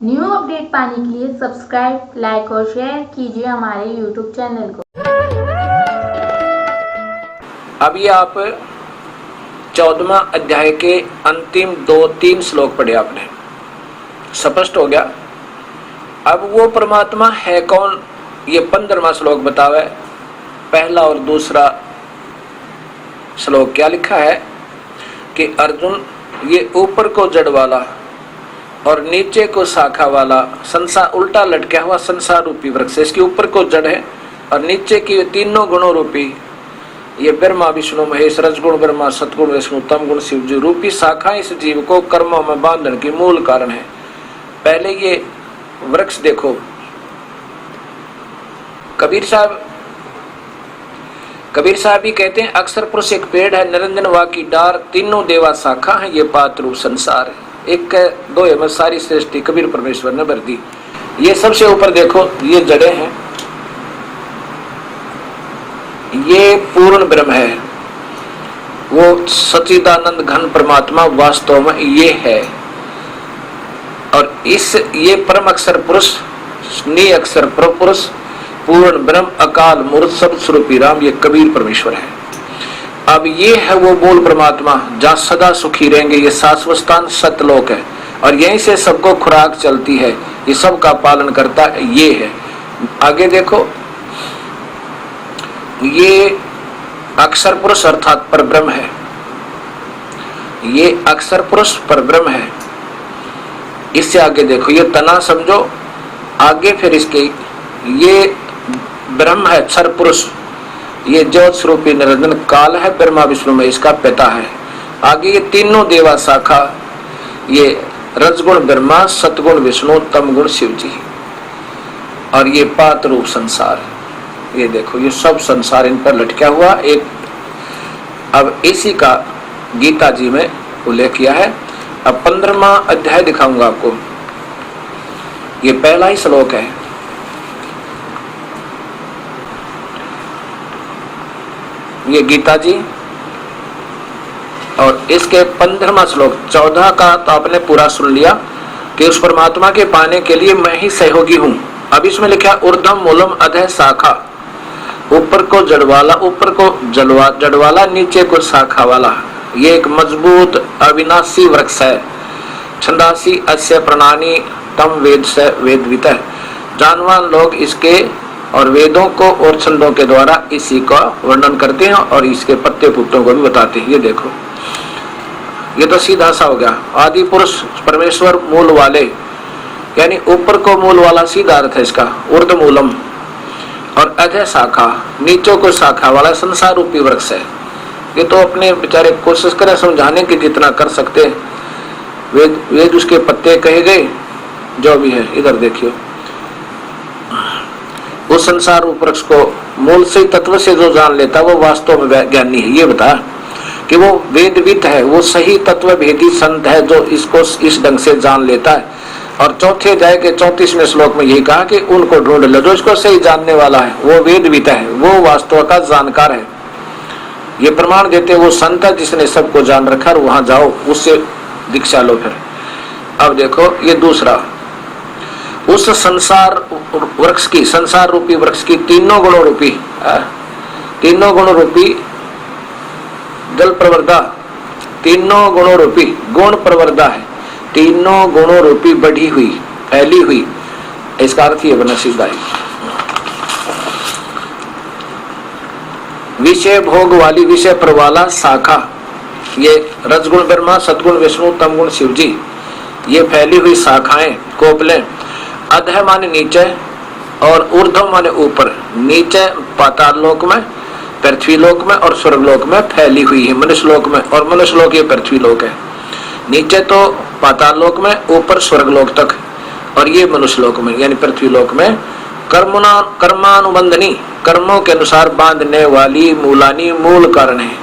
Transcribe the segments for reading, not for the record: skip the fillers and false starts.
New update पाने के लिए सब्सक्राइब, लाइक और शेयर कीजिए हमारे यूट्यूब चैनल को। अभी आप 14वां अध्याय के अंतिम 2-3 श्लोक पढ़े आपने, स्पष्ट हो गया। अब वो परमात्मा है कौन, ये 15वां श्लोक बतावे। पहला और दूसरा श्लोक क्या लिखा है कि अर्जुन, ये ऊपर को जड़ वाला और नीचे को शाखा वाला संसार, उल्टा लटका हुआ संसार रूपी वृक्ष, इसके ऊपर को जड़ है और नीचे की तीनों गुणों रूपी ये ब्रह्मा विष्णु महेश, रजगुण ब्रह्मा, सतगुण विष्णु, तम गुण शिव जी रूपी शाखा इस जीव को कर्मों में बांधने की मूल कारण है। पहले ये वृक्ष देखो। कबीर साहब भी कहते हैं, अक्षर पुरुष एक पेड़ है, निरंजन वा की डार, तीनों देवा शाखा है, ये पात्र रूप संसार है। एक दो में सारी सृष्टि कबीर परमेश्वर ने भर दी। ये सबसे ऊपर देखो, ये जड़ें हैं, ये पूर्ण ब्रह्म है, वो सच्चिदानंद घन परमात्मा वास्तव में ये है। और इस ये परम अक्षर पुरुष, नि अक्षर पुरुष, पूर्ण ब्रह्म, अकाल मूर्त, सब स्वरूपी राम, ये कबीर परमेश्वर है। अब ये है वो मूल परमात्मा जहाँ सदा सुखी रहेंगे, ये शाश्वत स्थान सतलोक है और यहीं से सबको खुराक चलती है, ये सबका पालन करता है, ये है। आगे देखो, ये अक्षर पुरुष अर्थात परब्रह्म है, ये अक्षर पुरुष परब्रह्म है। इससे आगे देखो, ये तना समझो, आगे फिर इसके ये ब्रह्म है, क्षर पुरुष, ये ज्योत स्वरूपी निरंजन काल है, ब्रह्मा विष्णु में इसका पिता है। आगे ये तीनों देवा शाखा, ये रजगुण ब्रह्मा, सतगुण विष्णु, तमगुण शिव जी, और ये पात्र रूप संसार। ये देखो, ये सब संसार इन पर लटका हुआ एक। अब इसी का गीता जी में उल्लेख किया है। अब 15वां अध्याय दिखाऊंगा आपको, ये पहला ही श्लोक है। ये गीता जी और इसके 15वां श्लोक, 14 का तो आपने पूरा सुन लिया कि उस परमात्मा के पाने के लिए मैं ही सहयोगी हूं। अब इसमें लिखा ऊर्ध्वम मूलम अधः शाखा, ऊपर को जड़वाला, ऊपर को जड़वाला, नीचे को शाखा वाला। ये एक मजबूत अविनाशी वृक्ष है। छंदासी अस्य प्रणानी तम वेद से वेदवित है। जानवान लोग इसके और वेदों को और छंदों के द्वारा इसी का वर्णन करते हैं और इसके पत्ते पुत्तों को भी बताते हैं। ये देखो, ये तो सीधा सा हो गया। आदि पुरुष परमेश्वर मूल वाले, यानी ऊपर को मूल वाला सीधा अर्थ है इसका, ऊर्ध्व मूलम, और अधः शाखा, नीचों को शाखा वाला संसार रूपी वृक्ष है। ये तो अपने बेचारे कोशिश करें समझाने की जितना कर सकते हैं। वेद उसके पत्ते कहे गए, जो भी है। इधर देखियो, उस संसार वृक्ष को मूल से तत्व से जो जान लेता है वो वास्तव में ज्ञानी है। ये बता कि वो वेदविद है, वो सही तत्व भेदी संत है जो इसको इस ढंग से जान लेता है। और चौथे अध्याय के 34वें श्लोक में यही कहा कि उनको ढूंढ लो जो इसको सही जानने वाला है, वो वेदविद है, वो वास्तव का जानकार है। ये प्रमाण देते वो संत है जिसने सबको जान रखा, और वहां जाओ, उससे दीक्षा लो। फिर अब देखो, ये दूसरा, उस संसार वृक्ष की, संसार रूपी वृक्ष की तीनों गुणों रूपी जल प्रवर्धा, तीनों गुणों रूपी गुण प्रवर्धा है, तीनों गुणों रूपी बढ़ी हुई, फैली हुई, इसका अर्थ ये बना सीधा है। विषय भोग वाली, विषय प्रवाला शाखा, ये रजगुण ब्रह्मा, सतगुण विष्णु, तमगुण शिव जी, ये फैली हुई शाखाएं, कोपलें। अधः माने नीचे और ऊर्ध्व माने ऊपर। नीचे पाताल लोक में, पृथ्वी लोक में और स्वर्ग लोक में फैली हुई है, मनुष्य लोक में, और मनुष्य लोक ये पृथ्वी लोक है। नीचे तो पाताल लोक में, ऊपर स्वर्ग लोक तक, और ये मनुष्य लोक में यानी पृथ्वी लोक में। कर्मानुबंधनी, कर्मों के अनुसार बांधने वाली, मूलानी, मूल कारण है।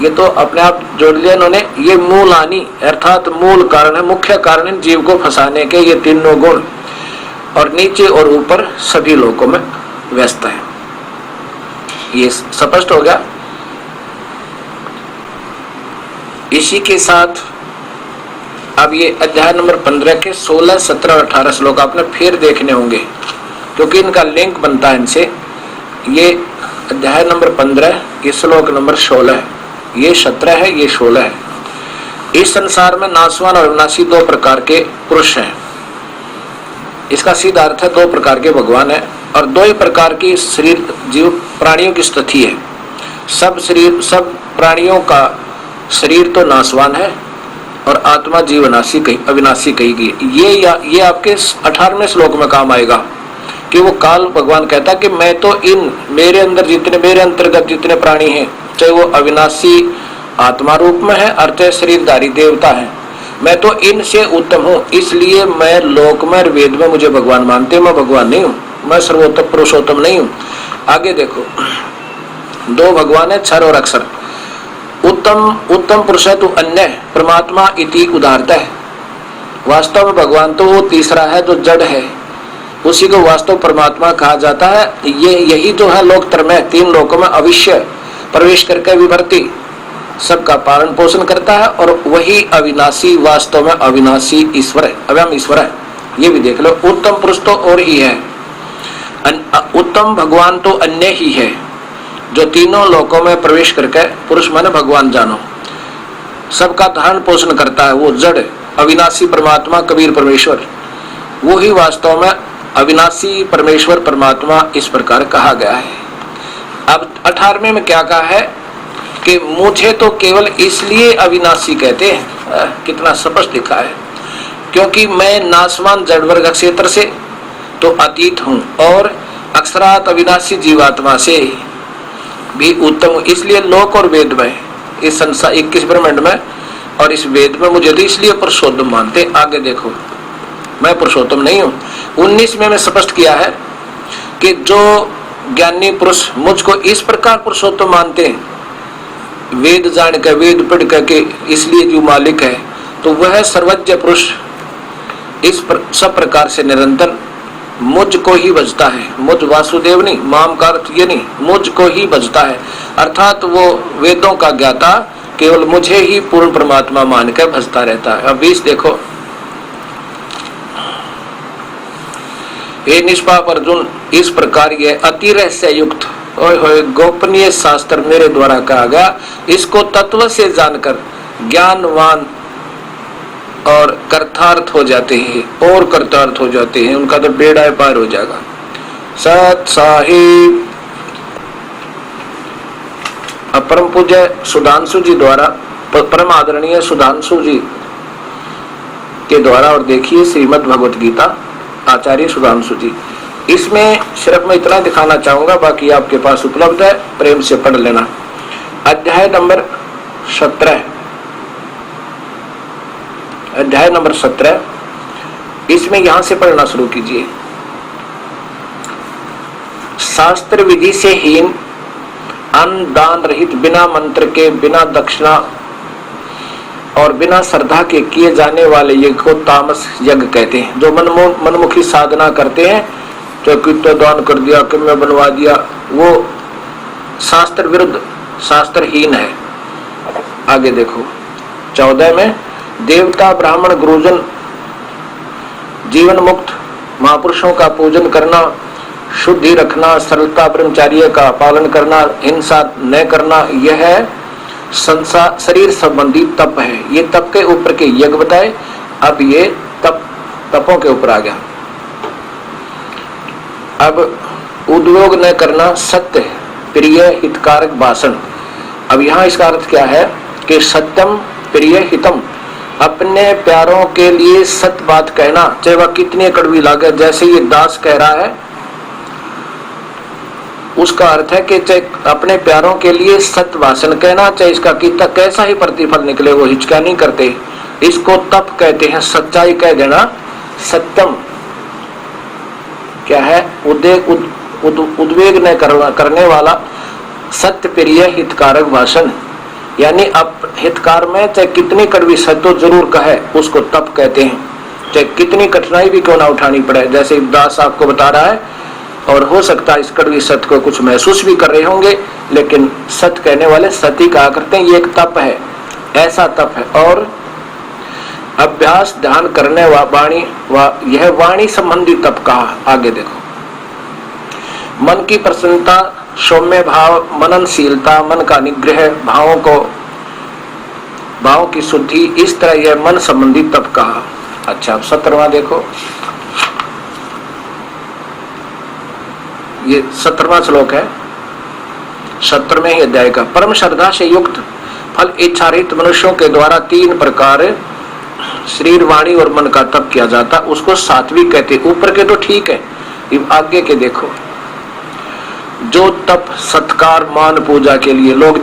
ये तो अपने आप जोड़ लिया इन्होंने। ये मूलानी अर्थात मूल कारण है, मुख्य कारण है जीव को फंसाने के ये तीनों गुण, और नीचे और ऊपर सभी लोकों में व्यस्त है। ये स्पष्ट हो गया। इसी के साथ अब ये अध्याय नंबर 15 के 16, 17 और 18 श्लोक आपने फिर देखने होंगे क्योंकि इनका लिंक बनता है इनसे। ये अध्याय नंबर 15, ये श्लोक नंबर 16, ये 17 है, ये 16 है। इस संसार में नाशवान और अविनाशी दो प्रकार के पुरुष हैं। इसका सीधा अर्थ है दो प्रकार के भगवान है और दो ही प्रकार की शरीर जीव प्राणियों की स्थिति है। सब प्राणियों का शरीर तो नाशवान है और आत्मा जीवनाशी अविनाशी कही गई। ये आपके 18वें श्लोक में काम आएगा कि वो काल भगवान कहता है कि मैं तो मेरे अंदर मेरे अंतर्गत जितने प्राणी हैं, चाहे वो अविनाशी आत्मा रूप में है और चाहे शरीरधारी देवता है, मैं तो इनसे उत्तम हूँ, इसलिए मैं लोक में और वेद में मुझे भगवान मानते। मैं भगवान नहीं हूँ, मैं सर्वोत्तम पुरुषोत्तम नहीं हूँ। आगे देखो, दो भगवान है, क्षर और अक्षर। उत्तम पुरुष है तो अन्य परमात्मा इति उदाहरता है। वास्तव में भगवान तो वो तीसरा है जो जड़ है, उसी को वास्तव परमात्मा कहा जाता है। यही जो है लोकतर में तीन लोकों में अविश्य प्रवेश करके विभर्ती सबका पालन पोषण करता है और वही अविनाशी वास्तव में अविनाशी ईश्वर है, अव्यम ईश्वर है। ये भी देख लो, उत्तम पुरुष तो और ही है, उत्तम भगवान तो अन्य ही है जो तीनों लोकों में प्रवेश करके पुरुष माने भगवान जानो सबका धारण पोषण करता है। वो जड़ अविनाशी परमात्मा कबीर परमेश्वर, वो ही वास्तव में अविनाशी परमेश्वर परमात्मा इस प्रकार कहा गया है। अब 18वें में क्या कहा है कि मुझे तो केवल इसलिए अविनाशी कहते हैं, कितना स्पष्ट लिखा है, क्योंकि मैं नाशवान जड़ वर्ग क्षेत्र से तो अतीत हूँ और अक्षरात अविनाशी जीवात्मा से भी उत्तम हूँ। इसलिए लोक और वेद में इस संसार 21 ब्रह्मांड में और इस वेद में मुझे तो इसलिए पुरुषोत्तम मानते। आगे देखो, मैं पुरुषोत्तम नहीं हूँ। 19 में स्पष्ट किया है कि जो ज्ञानी पुरुष मुझको इस प्रकार पुरुषोत्तम मानते हैं, वेद जान कर वेद पढ़ करके इसलिए जो मालिक है, तो वह सर्वज्ञ पुरुष सब प्रकार से निरंतर मुझको ही बजता है। मुझ वासुदेव नहीं, माम का अर्थ ये नहीं, मुझको ही बजता है, अर्थात वो वेदों का ज्ञाता केवल मुझे ही पूर्ण परमात्मा मान कर भजता रहता है। अब 20 देखो, हे निष्पाप अर्जुन, इस प्रकार ये अति रहस्य युक्त गोपनीय शास्त्र मेरे द्वारा कहा गया, इसको तत्व से जानकर ज्ञानवान और कर्तार्थ हो जाते हैं और कर्तार्थ हो जाते हैं, उनका तो बेड़ा पार हो जाएगा। सत साहिब परम पूज्य सुधांशु जी द्वारा, परम आदरणीय सुधांशु जी के द्वारा, और देखिए श्रीमद् भगवत गीता आचार्य सुधांशु जी। इसमें सिर्फ मैं इतना दिखाना चाहूंगा, बाकी आपके पास उपलब्ध है, प्रेम से पढ़ लेना। अध्याय नंबर 17, अध्याय नंबर 17, इसमें यहां से पढ़ना शुरू कीजिए। शास्त्र विधि से हीन, अन्न दान रहित, बिना मंत्र के, बिना दक्षिणा और बिना श्रद्धा के किए जाने वाले यज्ञ को तामस यज्ञ कहते हैं। जो मनमुखी साधना करते हैं, तो कितना दान कर दिया, कितना बनवा दिया, वो शास्त्र विरुद्ध, शास्त्रहीन है। आगे देखो 14 में, देवता ब्राह्मण गुरुजन जीवन मुक्त महापुरुषों का पूजन करना, शुद्धि रखना, सरलता ब्रह्मचर्य का पालन करना, हिंसा न करना, यह है संसार शरीर संबंधी तप है। ये तप के ऊपर के यज्ञ बताए। अब ये तपों के ऊपर आ गया। अब उद्योग न करना, सत्य प्रिय हितकारक भाषण। अब यहाँ इसका अर्थ क्या है कि सत्यम प्रिय हितम, अपने प्यारों के लिए सत्य बात कहना, चाहे वह कितनी कड़वी लागे। जैसे ये दास कह रहा है, उसका अर्थ है कि चाहे अपने प्यारों के लिए सत्य भाषण कहना, चाहे इसका कितना कैसा ही प्रतिफल निकले, वो हिचका नहीं करते। इसको तप कहते हैं, सच्चाई कह देना। सत्यम क्या है? उद्वेग न करने वाला, सत्य प्रिय हितकारक भाषण, यानी अब हितकार में चाहे कितनी कड़वी सत्य जरूर कहे, उसको तप कहते हैं, चाहे कितनी कठिनाई भी क्यों ना उठानी पड़े। जैसे दास आपको बता रहा है, और हो सकता है इस कड़वी सत्य को कुछ महसूस भी कर रहे होंगे, लेकिन सत्य कहने वाले सत्य कहा करते हैं। ये एक तप है, ऐसा तप है। और अभ्यास ध्यान करने व वाणी यह वाणी संबंधी तप कहा। आगे देखो, मन की प्रसन्नता, सौम्य भाव, मननशीलता, मन का निग्रह, भावों की शुद्धि, इस तरह यह मन संबंधी तप कहा। अच्छा, अब 17वां देखो, ये 17वां श्लोक है 17वें ही अध्याय का। परम श्रद्धा से युक्त फल इच्छा रहित मनुष्यों के द्वारा 3 प्रकार शरीर, वाणी और मन का तप किया जाता, उसको सात्विक कहते। ऊपर के तो ठीक है, आगे के देखो। जो तप सत्कार, मान, पूजा के लिए, लोग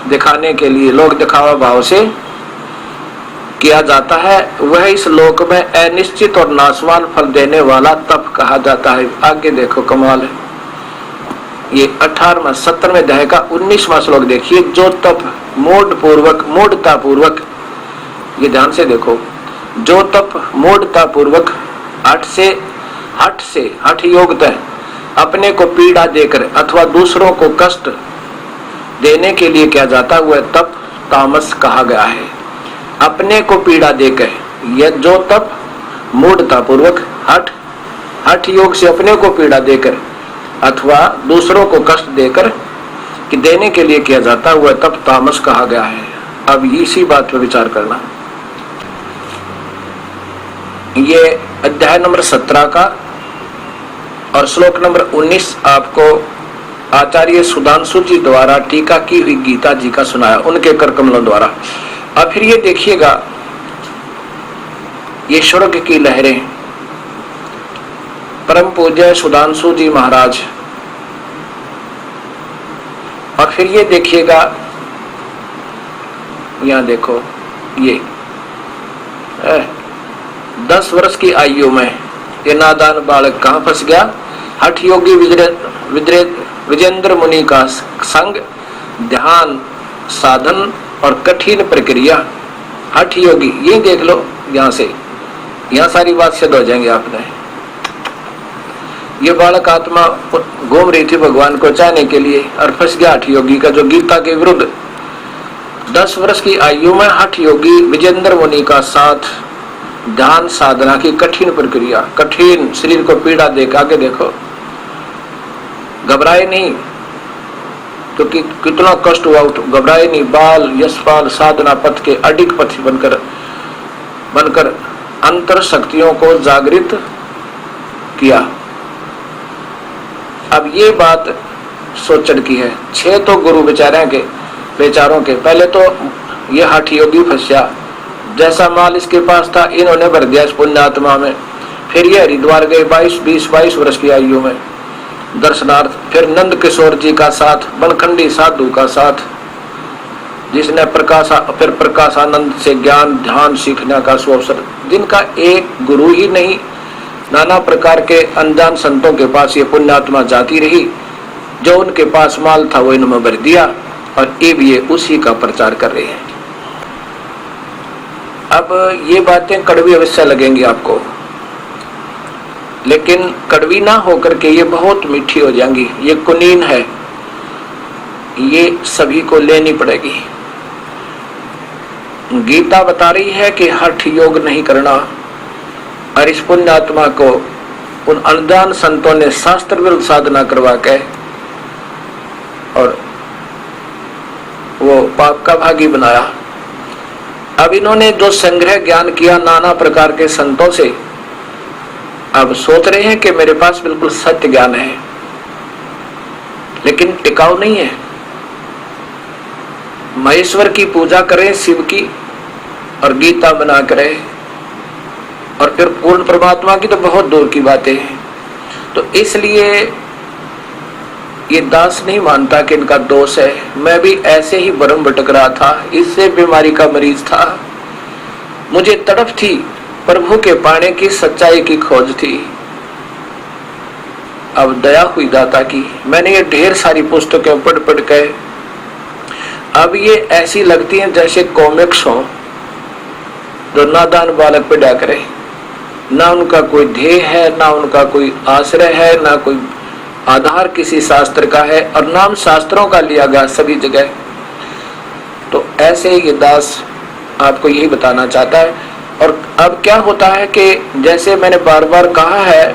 दिखाने के लिए, लोग दिखावा भाव से किया जाता है, वह इस लोक में अनिश्चित और नाशवान फल देने वाला तप कहा जाता है। आगे देखो, कमाल है। ये 18वां 17वें अध्याय का 19वां श्लोक देखिए। जो तप मूढ़ता पूर्वक, ये ध्यान से देखो, जो तप मूढ़ता पूर्वक हठ योगतः अपने को पीड़ा देकर अथवा दूसरों को कष्ट देने के लिए किया जाता है, वह तप तामस कहा गया है। अपने को पीड़ा देकर, यह जो तप मूढ़ता पूर्वक हठ योग से अपने को पीड़ा देकर अथवा दूसरों को कष्ट देकर कि देने के लिए किया जाता है, वह तप तामस कहा गया है। अब इसी बात पर विचार करना। ये अध्याय नंबर 17 का और श्लोक नंबर 19 आपको आचार्य सुधांशु जी द्वारा टीका की हुई गीता जी का सुनाया, उनके कर कमलों द्वारा। अब फिर ये देखिएगा, ये स्वर्ग की लहरें, परम पूज्य सुधांशु जी महाराज। और फिर ये देखिएगा, यहां देखो, ये 10 वर्ष की आयु में ये नादान बालक कहां फंस गया? हठ योगी विजेंद्र मुनि का संग, ध्यान, साधन और कठिन प्रक्रिया। हठ योगी, ये देख लो, यहां से यहां सारी बात सिद्ध हो जाएंगे आपने। ये बालक आत्मा घूम रही थी भगवान को चाहने के लिए और फंस गया हठ योगी का, जो गीता के विरुद्ध। 10 वर्ष की आयु में हठ योगी विजेंद्र मुनि का साथ, ध्यान साधना की कठिन प्रक्रिया, कठिन शरीर को पीड़ा देकर। आगे देखो, घबराए नहीं, क्योंकि कितना कष्ट हुआ, घबराए नहीं। बाल यशपाल साधना पथ के अडिग पथी बनकर अंतर शक्तियों को जागृत किया। अब ये बात सोचने की है। 6 तो गुरु बेचारों के पहले तो ये हठ योगी फंसा, जैसा माल इसके पास था इन्होंने भर दिया इस पुण्यात्मा में। फिर ये हरिद्वार गए 22 वर्ष की आयु में दर्शनार्थ। फिर नंद किशोर जी का साथ, बनखंडी साधु का साथ, जिसने प्रकाशानंद से ज्ञान ध्यान सीखने का सुअवसर, जिनका एक गुरु ही नहीं, नाना प्रकार के अनजान संतों के पास ये पुण्यात्मा जाती रही। जो उनके पास माल था वो इन्होंने भर दिया और ये उसी का प्रचार कर रहे हैं। अब ये बातें कड़वी अवश्य लगेंगी आपको, लेकिन कड़वी ना होकर के ये बहुत मीठी हो जाएंगी। ये कुनीन है, ये सभी को लेनी पड़ेगी। गीता बता रही है कि हठ योग नहीं करना, और इस पुण्यात्मा को उन अनजान संतों ने शास्त्र विरुद्ध साधना करवा के और वो पाप का भागी बनाया। अब इन्होंने जो संग्रह ज्ञान किया नाना प्रकार के संतों से, अब सोच रहे हैं कि मेरे पास बिल्कुल सत्य ज्ञान है, लेकिन टिकाऊ नहीं है। महेश्वर की पूजा करें, शिव की, और गीता बना करें, और फिर पूर्ण परमात्मा की तो बहुत दूर की बातें हैं। तो इसलिए ये दास नहीं मानता कि इनका दोष है। मैं भी ऐसे ही भ्रम भटक रहा था, इससे बीमारी का मरीज था। मुझे तड़प थी, प्रभु के पाने की, सच्चाई की खोज थी। अब दया हुई दाता की, मैंने ये ढेर सारी पुस्तकें पढ़ के अब ये ऐसी लगती हैं जैसे कॉमिक्स हो, जो नादान बालक पे डा करे। ना उनका कोई ध्येय है, ना उनका कोई आश्रय है, ना कोई आधार किसी शास्त्र का है, और नाम शास्त्रों का लिया गया सभी जगह। तो ऐसे ये दास आपको यही बताना चाहता है और अब क्या होता है कि जैसे मैंने बार बार कहा है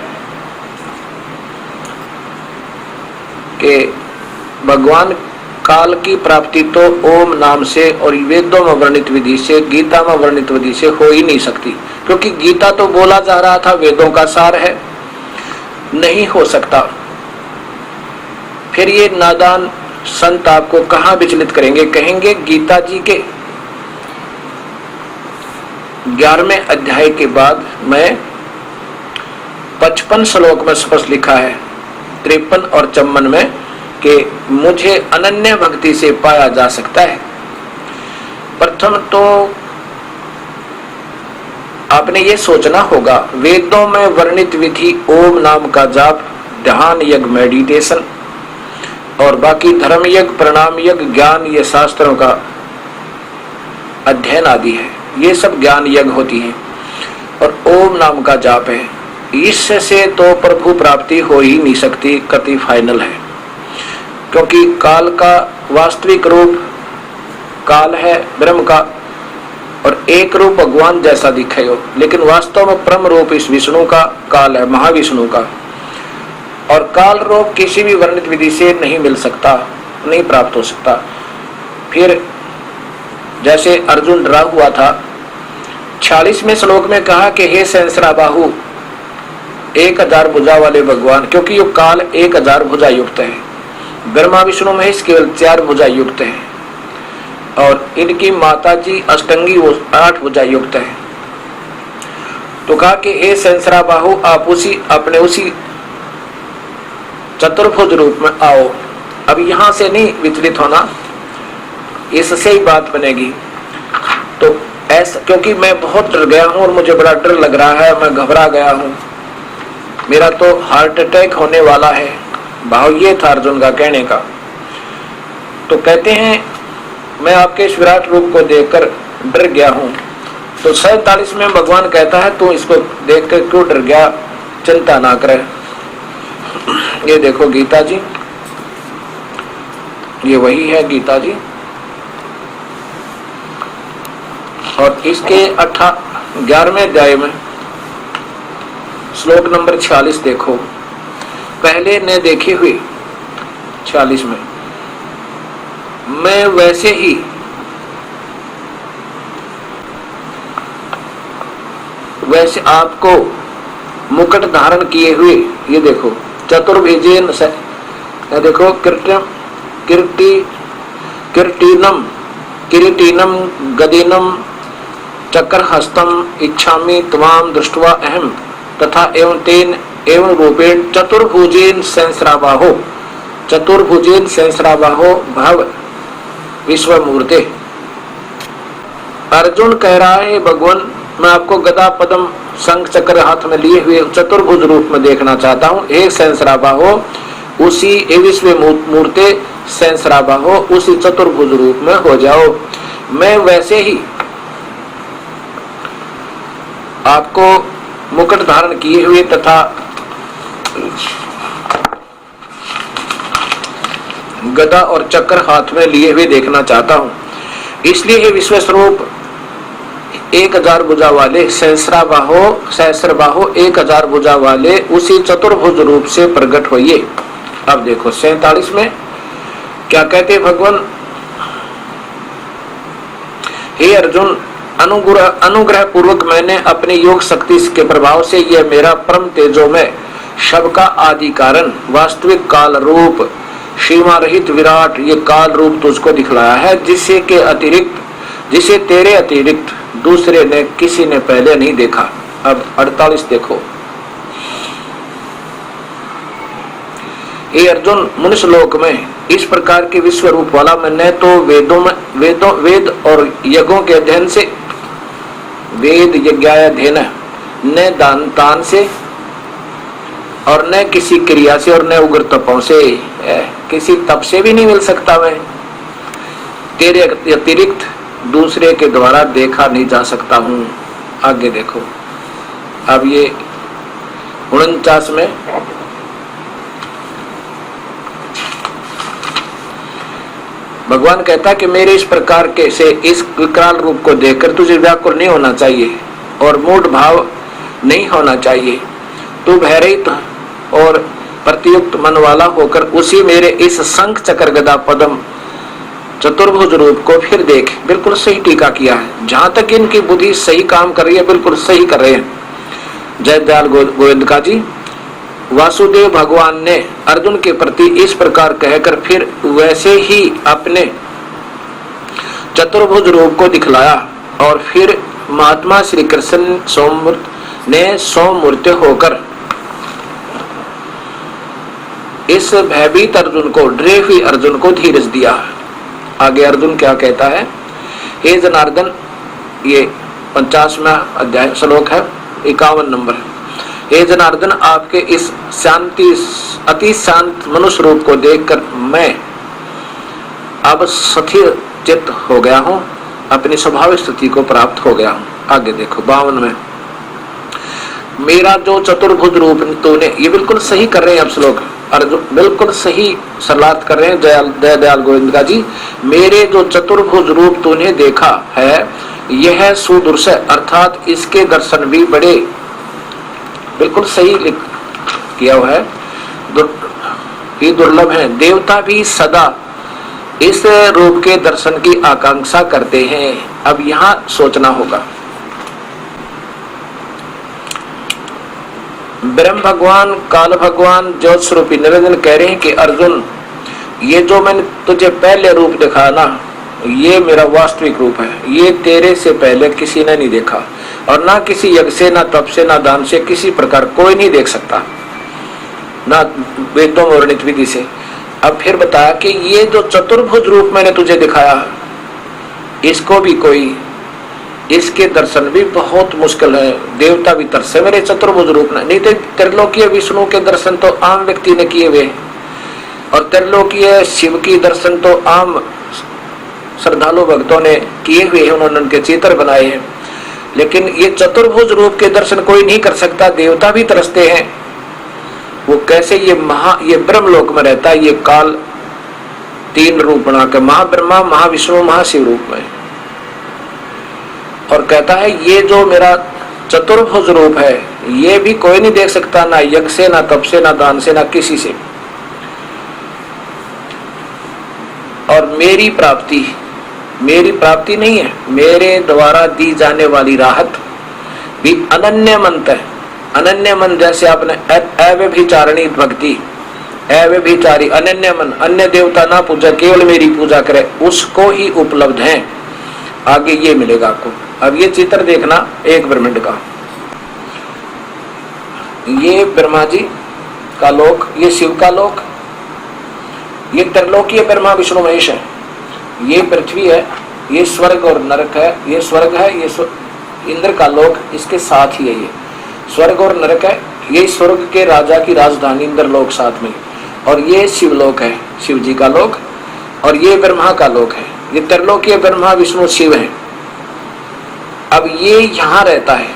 कि भगवान काल की प्राप्ति तो ओम नाम से और वेदों में वर्णित विधि से, गीता में वर्णित विधि से हो ही नहीं सकती, क्योंकि गीता तो बोला जा रहा था वेदों का सार है, नहीं हो सकता। फिर ये नादान संत आपको कहां विचलित करेंगे? कहेंगे गीता जी के 11वें अध्याय के बाद में 55 श्लोक में स्पष्ट लिखा है, 53 और 54 में, कि मुझे अनन्य भक्ति से पाया जा सकता है। प्रथम तो आपने ये सोचना होगा, वेदों में वर्णित विधि ओम नाम का जाप, ध्यान यज्ञ, मेडिटेशन और बाकी धर्म यज्ञ, प्रणाम यज्ञ, ज्ञान, ये शास्त्रों का अध्ययन आदि है, ये सब ज्ञान यज्ञ होती है और ओम नाम का जाप है। इससे तो प्रभु प्राप्ति हो ही नहीं सकती, कति फाइनल है, क्योंकि काल का वास्तविक रूप काल है ब्रह्म का, और एक रूप भगवान जैसा दिखे हो, लेकिन वास्तव में परम रूप इस विष्णु का काल है, महाविष्णु का, और काल रूप किसी भी वर्णित विधि से नहीं मिल सकता, नहीं प्राप्त हो सकता। फिर जैसे अर्जुन डरा हुआ था, 46वें श्लोक में कहा कि हे सहस्राबाहु, 1000 भुजा वाले भगवान, क्योंकि ये काल 1000 भुजा युक्त है, ब्रह्मा विष्णु महेश केवल 4 भुजा युक्त है, और इनकी माता जी अष्टंगी वो 8 भुजा युक्त है। तो कहा कि हे सहस्राबाहु, आप अपने उसी चतुर्भुज रूप में आओ। अब यहां से नहीं विचलित होना, इससे ही बात बनेगी। तो ऐसा, क्योंकि मैं बहुत डर गया हूं और मुझे बड़ा डर लग रहा है, मैं घबरा गया हूं, मेरा तो हार्ट अटैक होने वाला है, भाव ये था अर्जुन का कहने का। तो कहते हैं मैं आपके इस विराट रूप को देखकर डर गया हूं। तो 47 में भगवान कहता है तू इसको देखकर क्यों डर गया, चिंता ना करे। ये देखो गीता जी, ये वही है गीता जी, और इसके 11वें अध्याय में श्लोक नंबर 46 देखो, पहले ने देखे हुए 46 में, मैं वैसे ही आपको मुकुट धारण किए हुए, ये देखो चतुर्भुजेन, देखो किरीटिनम गदिनम चक्रहस्तम इच्छामि त्वाम दृष्ट्वा अहम तथा एवं तेन एवं रूपेण चतुर्भुजेन सहस्राबाहो भव विश्वमूर्ते। अर्जुन कह रहा है भगवान, मैं आपको गदा पद्म शंख चक्र हाथ में लिए हुए चतुर्भुज रूप में देखना चाहता हूँ। एक सहस्राबाहो, उसी विश्व मूर्ते सहस्राबाहो, उसी चतुर्भुज रूप में हो जाओ। मैं वैसे ही आपको मुकुट धारण किए हुए तथा गदा और चक्र हाथ में लिए हुए देखना चाहता हूं। इसलिए ये विश्व स्वरूप 1000 भुजा वाले सहस्राबाहो 1000 भुजा वाले उसी चतुर्भुज रूप से प्रकट होइए। अब देखो 47 में क्या कहते भगवान, हे अर्जुन, अनुग्रह पूर्वक मैंने अपने योग शक्ति के प्रभाव से यह मेरा परम तेजो में सबका आदि कारण वास्तविक काल रूप सीमा रहित विराट ये काल रूप तुझको दिखलाया है, जिसे तेरे अतिरिक्त दूसरे ने किसी ने पहले नहीं देखा। अब 48 देखो, हे अर्जुन, मनुष्य लोक में इस प्रकार के विश्व रूप वाला मैंने तो वेद और यज्ञों के अध्ययन से, वेद यज्ञाध्ययन न दान तान से और न किसी क्रिया से और न उग्र तपों से, किसी तप से भी नहीं मिल सकता। मैं तेरे अतिरिक्त दूसरे के द्वारा देखा नहीं जा सकता हूं। आगे देखो, अब ये 49 में भगवान कहता है कि मेरे इस प्रकार के से इस विकराल रूप को देखकर तुझे व्याकुल नहीं होना चाहिए। और मूढ़ भाव नहीं होना चाहिए। तू भयरहित और प्रतियुक्त मन वाला होकर उसी मेरे इस शंख चक्र गदा पद्म चतुर्भुज रूप को फिर देख। बिल्कुल सही टीका किया है। जहां तक इनकी बुद्धि सही काम कर रही है, बिल्कुल सही कर रहे हैं। जय दयाल गोविंद का जी। वासुदेव भगवान ने अर्जुन के प्रति इस प्रकार कहकर फिर वैसे ही अपने चतुर्भुज रूप को दिखलाया और फिर महात्मा श्री कृष्ण सोममूर्त ने सोममूर्त होकर इस भयभीत अर्जुन को, डरे हुए अर्जुन को धीरज दिया। आगे अर्जुन क्या कहता है? हे जनार्दन, ये 50वां अध्याय श्लोक है, 51 नंबर। हे जनार्दन, आपके इस शांति अति शांत मनुष्य रूप को देखकर मैं अब स्थिर चित्त हो गया हूं, अपनी स्वाभाविक स्थिति को प्राप्त हो गया हूं। आगे देखो 52 में, मेरा जो चतुर्भुज रूप तूने, ये बिल्कुल सही कर रहे हैं आप श्लोक, अर्जुन बिल्कुल सही सलाहत कर रहे हैं जय दयाल गोविंद का जी। मेरे जो चतुर्भुज रूप तूने देखा है यह सुदृश्य, अर्थात इसके दर्शन भी बड़े, बिल्कुल सही किया हुआ है, ही दुर्लभ है। देवता भी सदा इस रूप के दर्शन की आकांक्षा करते हैं। अब यहाँ सोचना होगा, ब्रह्म भगवान, काल भगवान, ज्योत स्वरूपी निरंजन कह रहे हैं कि अर्जुन, ये जो मैंने तुझे पहले रूप दिखाया ना, ये मेरा वास्तविक रूप है। ये तेरे से पहले किसी ने नहीं देखा, और ना किसी यज्ञ से, ना तप से, ना दान से, किसी प्रकार कोई नहीं देख सकता, ना वेदों में वर्णित विधि से। अब फिर बताया कि ये जो चतुर्भुज रूप मैंने तुझे दिखाया, इसको भी कोई, इसके दर्शन भी बहुत मुश्किल है। देवता भी तरसे मेरे चतुर्भुज रूप नहीं तो त्रिलोकीय विष्णु के दर्शन तो आम व्यक्ति ने किए हुए, और त्रिलोकीय शिव की दर्शन तो आम श्रद्धालु भक्तों ने किए हुए हैं, उन्होंने उनके चित्र बनाए हैं। लेकिन ये चतुर्भुज रूप के दर्शन कोई नहीं कर सकता, देवता भी तरसते हैं। वो कैसे? ये ब्रह्मलोक में रहता है, ये काल 3 रूप बनाकर, महाब्रह्मा, महाविष्णु, महाशिव रूप में, और कहता है ये जो मेरा चतुर्भुज रूप है ये भी कोई नहीं देख सकता, ना यज्ञ से, ना तप से, ना दान से, ना किसी से। और मेरी प्राप्ति नहीं है, मेरे द्वारा दी जाने वाली राहत भी अनन्य मंत है। अनन्य मन, जैसे आपने अव्यभिचारिणी भक्ति, अव्यभिचारी अनन्य मन, अन्य देवता ना पूजा, केवल मेरी पूजा करे, उसको ही उपलब्ध है। आगे ये मिलेगा आपको। अब ये चित्र देखना एक ब्रह्मांड का, ये ब्रह्मा जी का लोक, ये शिव का लोक, ये त्रिलोकीय ब्रह्मा विष्णु महेश है, ये पृथ्वी है, ये स्वर्ग और नरक है, ये स्वर्ग है, ये इंद्र का लोक इसके साथ ही है, ये स्वर्ग और नरक है, ये स्वर्ग के राजा की राजधानी इंद्र लोक साथ में, और ये शिवलोक है, शिव जी का लोक, और ये ब्रह्मा का लोक है। ये त्रिलोकीय ब्रह्मा विष्णु शिव है। अब ये यहाँ रहता है,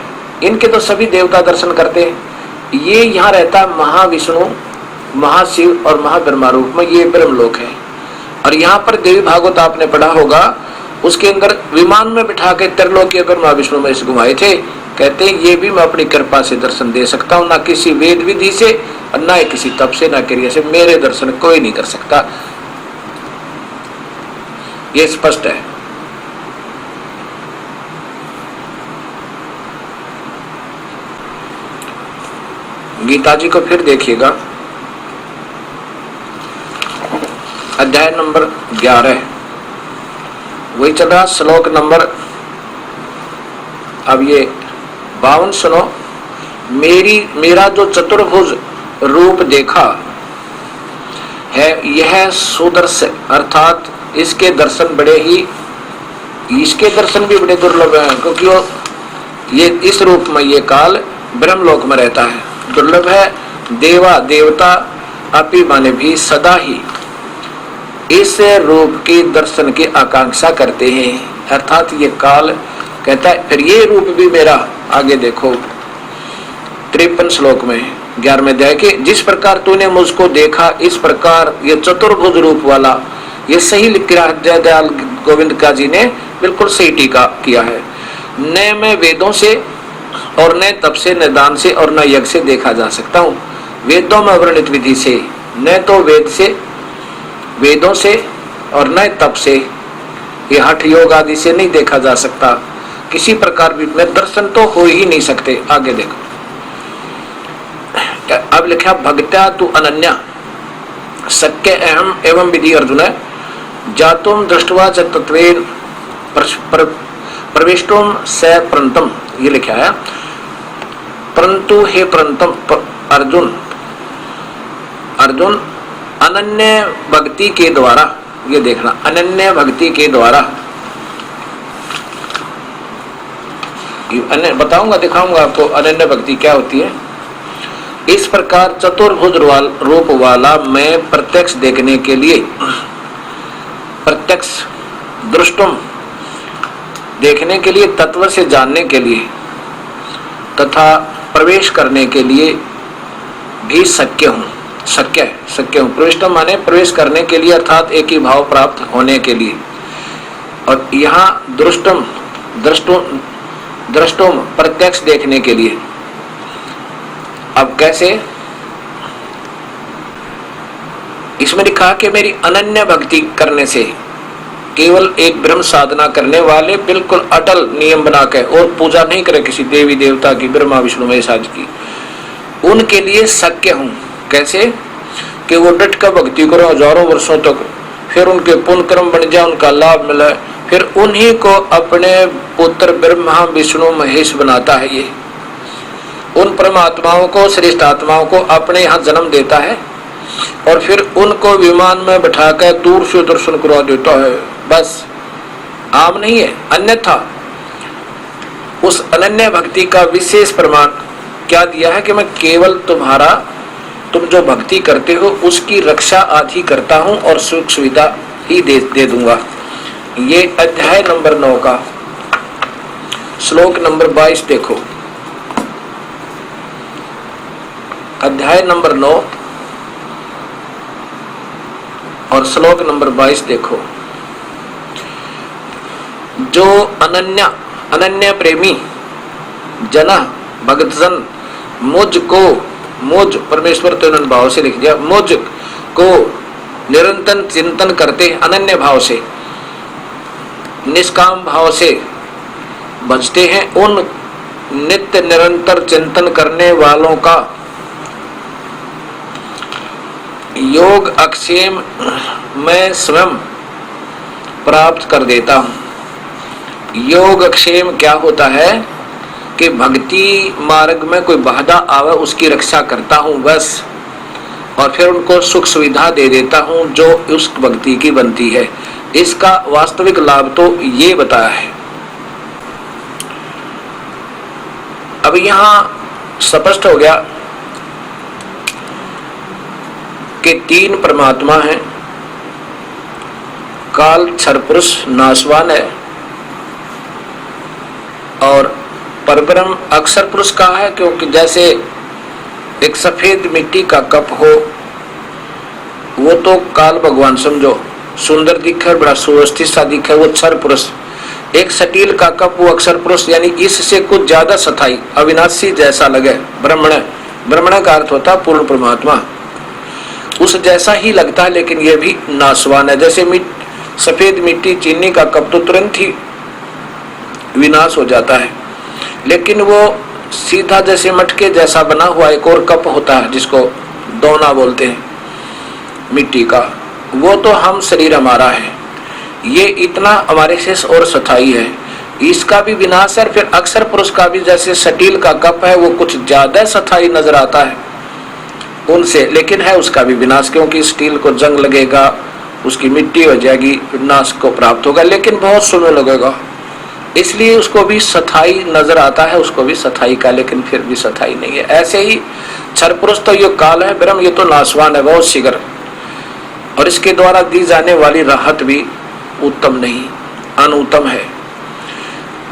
इनके तो सभी देवता दर्शन करते हैं, ये यहाँ रहता है महाविष्णु, महाशिव और महाब्रह्मा रूप में, ये ब्रह्मलोक है। और यहाँ पर देवी भागवत आपने पढ़ा होगा, उसके अंदर विमान में बिठा के त्रिलोकीय ब्रह्मा विष्णु में घुमाए थे। कहते हैं ये भी मैं अपनी कृपा से दर्शन दे सकता हूँ, ना किसी वेद विधि से, और ना किसी तप से, ना क्रिया से, मेरे दर्शन कोई नहीं कर सकता। ये स्पष्ट है। गीता जी को फिर देखिएगा, अध्याय नंबर 11, वही चल रहा, श्लोक नंबर, अब ये 52 सुनो। मेरा जो चतुर्भुज रूप देखा है यह सुदर्शन, अर्थात इसके दर्शन भी बड़े दुर्लभ हैं, क्योंकि वो ये इस रूप में, ये काल ब्रह्मलोक में रहता है, दुर्लभ है। देवता अपी माने भी सदा ही इस रूप के दर्शन की आकांक्षा करते हैं, अर्थात ये काल कहता है फिर ये रूप भी मेरा। आगे देखो 53 श्लोक में 11वें अध्याय के, जिस प्रकार तूने मुझको देखा इस प्रकार ये चतुर्भुज रूप वाला, ये सही लिख रहा है जय दयाल गोविंद का जी ने, बिल्कुल सही टीका किया है। न मैं वेदों से, और न तप से, न दान से और न यज्ञ से देखा जा सकता हूँ। वेदों में वर्णित विधि से, न तो वेदों से और न तप से, ये हठ योग आदि से नहीं देखा जा सकता। किसी प्रकार भी में दर्शन तो हो ही नहीं सकते। आगे देखो, अब लिखा भक्त्या तु अनन्या शक्य अहम एवं विधि अर्जुन जातुम दृष्टवा च तत्वेन प्रविष्टुम स प्रंतम, ये लिखा है। परंतु हे प्रंतम अर्जुन अनन्य भक्ति के द्वारा, ये देखना, अनन्य भक्ति के द्वारा, बताऊंगा, दिखाऊंगा आपको अनन्य भक्ति क्या होती है। इस प्रकार चतुर्भुज रूप वाला मैं प्रत्यक्ष देखने के लिए, प्रत्यक्ष दृष्टुम देखने के लिए, तत्व से जानने के लिए तथा प्रवेश करने के लिए भी शक्य हूँ। प्रविष्टम माने प्रवेश करने के लिए, अर्थात एक ही भाव प्राप्त होने के लिए। और यहाँ दृष्टुम प्रत्यक्ष देखने के लिए। अब कैसे? इसमें लिखा कि मेरी अनन्य भक्ति करने से, केवल एक ब्रह्म साधना करने वाले बिल्कुल अटल नियम बना के, और पूजा नहीं करे किसी देवी देवता की, ब्रह्मा विष्णु महेश आदि की, उनके लिए शक्य हूँ। कैसे? कि वो डट कर भक्ति करो हजारों वर्षों तक, फिर उनके पुण्य कर्म बन जाए, उनका लाभ मिले, फिर उन्हीं को अपने पुत्र ब्रह्मा विष्णु महेश बनाता है। ये उन परमात्माओं को, श्रेष्ठ आत्माओं को अपने यहाँ जन्म देता है और फिर उनको विमान में बैठाकर दूर से दर्शन करवा देता है। बस, आम नहीं है। अन्यथा उस अनन्य भक्ति का विशेष प्रमाण क्या दिया है कि मैं केवल तुम जो भक्ति करते हो उसकी रक्षा आदि करता हूं और सुख सुविधा ही दे दूंगा। ये अध्याय नंबर 9 का श्लोक नंबर 22 देखो। अध्याय नंबर 9 और श्लोक नंबर 22 देखो। जो अनन्य प्रेमी जना भक्तजन मुझ परमेश्वर तो अनन्य भाव से लिख दिया, मुझ को निरंतर चिंतन करते, अनन्य भाव से, निष्काम भाव से भजते हैं, उन नित्य निरंतर चिंतन करने वालों का योग अक्षेम मैं स्वयं प्राप्त कर देता हूं। योग अक्षेम क्या होता है कि भक्ति मार्ग में कोई बाधा आवे उसकी रक्षा करता हूं बस, और फिर उनको सुख सुविधा दे देता हूं जो उस भक्ति की बनती है। इसका वास्तविक लाभ तो ये बताया है। अब यहां स्पष्ट हो गया कि 3 परमात्मा हैं। काल क्षर पुरुष नाशवान है और परब्रह्म अक्षर पुरुष का है, क्योंकि जैसे एक सफेद मिट्टी का कप हो, वो तो काल भगवान समझो, सुंदर दिखे, बड़ा सुव्यवस्थित सा दिखे, वो क्षर पुरुष। एक सटील का कप, वो अक्षर पुरुष, यानी इससे कुछ ज्यादा सथाई अविनाशी जैसा लगे। ब्रह्मण का अर्थ होता पूर्ण परमात्मा, उस जैसा ही लगता है, लेकिन यह भी नाशवान है। जैसे सफेद मिट्टी, चीनी का कप तो तुरंत ही विनाश हो जाता है, लेकिन वो सीधा जैसे मटके जैसा बना हुआ एक और कप होता है जिसको दोना बोलते हैं मिट्टी का, वो तो हम शरीर हमारा है। ये इतना हमारे से और सथाई है, इसका भी विनाश है। फिर अक्षर पुरुष का भी जैसे स्टील का कप है, वो कुछ ज्यादा सथाई नजर आता है उनसे, लेकिन है उसका भी विनाश, क्योंकि स्टील को जंग लगेगा, उसकी मिट्टी हो जाएगी, नाश को प्राप्त होगा, लेकिन बहुत समय लगेगा, इसलिए उसको भी सथाई नजर आता है, उसको भी सथाई का, लेकिन फिर भी सथाई नहीं है। ऐसे ही क्षर पुरुष तो ये काल है, ब्रह्म ये तो नाशवान है, बहुत शीघ्र, और इसके द्वारा दी जाने वाली राहत भी उत्तम नहीं, अनुत्तम है।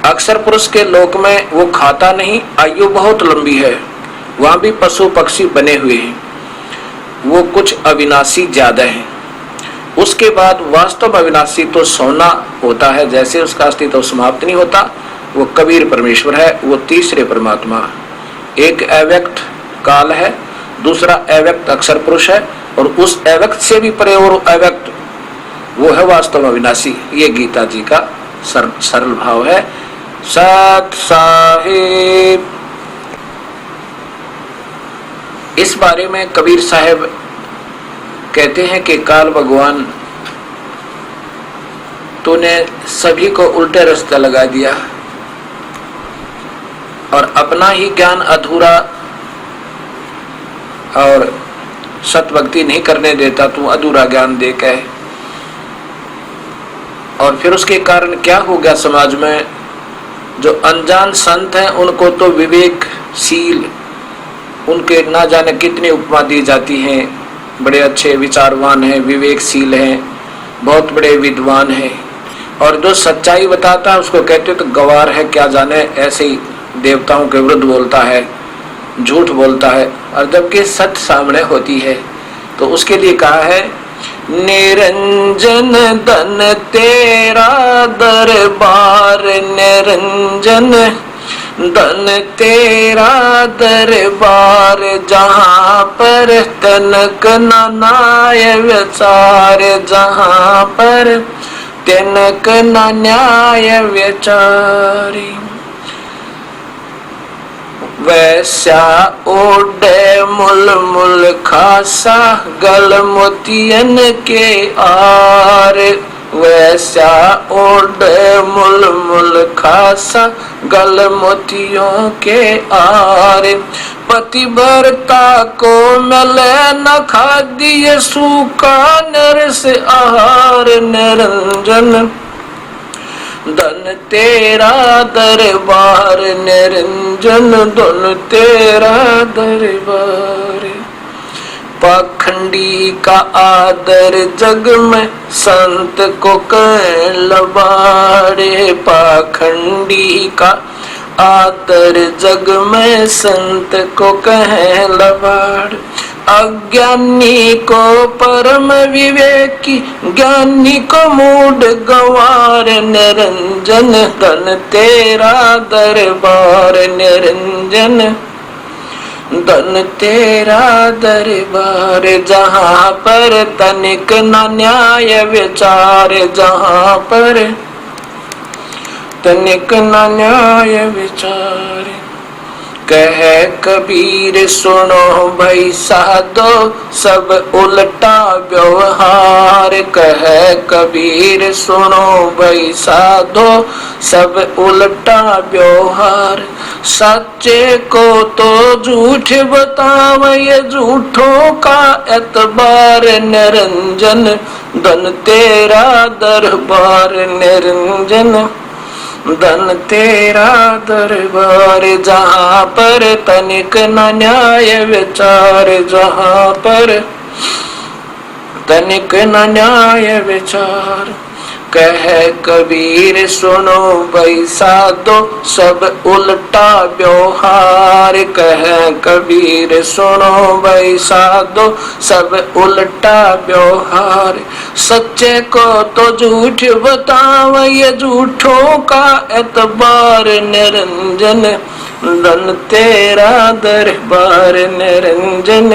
अक्षर पुरुष के लोक में वो खाता नहीं, आयु बहुत लंबी है, वहां भी पशु पक्षी बने हुए हैं, वो कुछ अविनाशी ज्यादा है। उसके बाद वास्तव अविनाशी तो सोना होता है, जैसे उसका अस्तित्व समाप्त नहीं होता, वो कबीर परमेश्वर है, वो तीसरे परमात्मा। एक अव्यक्त काल है, दूसरा अव्यक्त अक्षर पुरुष है, और उस अव्यक्त से भी परे और अव्यक्त वो है वास्तव में अविनाशी। ये गीता जी का सरल भाव है। सत साहिब। इस बारे में कबीर साहब कहते हैं कि काल भगवान तूने सभी को उल्टे रास्ते लगा दिया और अपना ही ज्ञान अधूरा और सतभक्ति नहीं करने देता, तू अधूरा ज्ञान दे के। और फिर उसके कारण क्या हो गया, समाज में जो अनजान संत हैं उनको तो विवेकशील, उनके ना जाने कितनी उपमा दी जाती हैं, बड़े अच्छे विचारवान हैं, विवेकशील हैं, बहुत बड़े विद्वान हैं, और जो सच्चाई बताता है उसको कहते तो गवार है, क्या जाने ऐसे ही देवताओं के विरुद्ध बोलता है, झूठ बोलता है। और जबकि सत्य सामने होती है तो उसके लिए कहा है, निरंजन धन तेरा दरबार, निरंजन धन तेरा दरबार, जहाँ पर तनक नाय विचार, जहाँ पर तनक न्याय विचारी। वैसा ओढ़े मुल मुल खासा, गल मोतियन के आर, वैसा ओढ़े मुल मुल खासा, गल मोतियों के आर। पतिव्रता को मिले न खाद्य सूखा नरस आहार, निरंजन धन तेरा दरबार, निरंजन धन तेरा दरबार। पाखंडी का आदर जग में संत को कह लबाड़े, पाखंडी का आदर जग में संत को कह लबाड़। अज्ञानी को परम विवेकी, ज्ञानी को मूड गंवार, निरंजन धन तेरा दरबार, निरंजन धन तेरा दरबार। जहाँ पर तनिक न न्याय विचार, जहाँ पर तनिक न न्याय विचार। कह कबीर सुनो भाई साधो, सब उल्टा व्यवहार, कह कबीर सुनो भाई साधो, सब उल्टा व्यवहार। सच्चे को तो झूठ बतावे, ये झूठों का एतबार, निरंजन धन तेरा दरबार, निरंजन धन तेरा दरबार। जहाँ पर तनिक न न्याय विचार, जहाँ पर तनिक न न्याय विचार। कह कबीर सुनो भाई साधो, सब उल्टा व्यवहार, कह कबीर सुनो भाई साधो, सब उल्टा व्यवहार। सच्चे को तो झूठ बताओ, ये झूठों का एतबार, निरंजन धन तेरा दरबार, निरंजन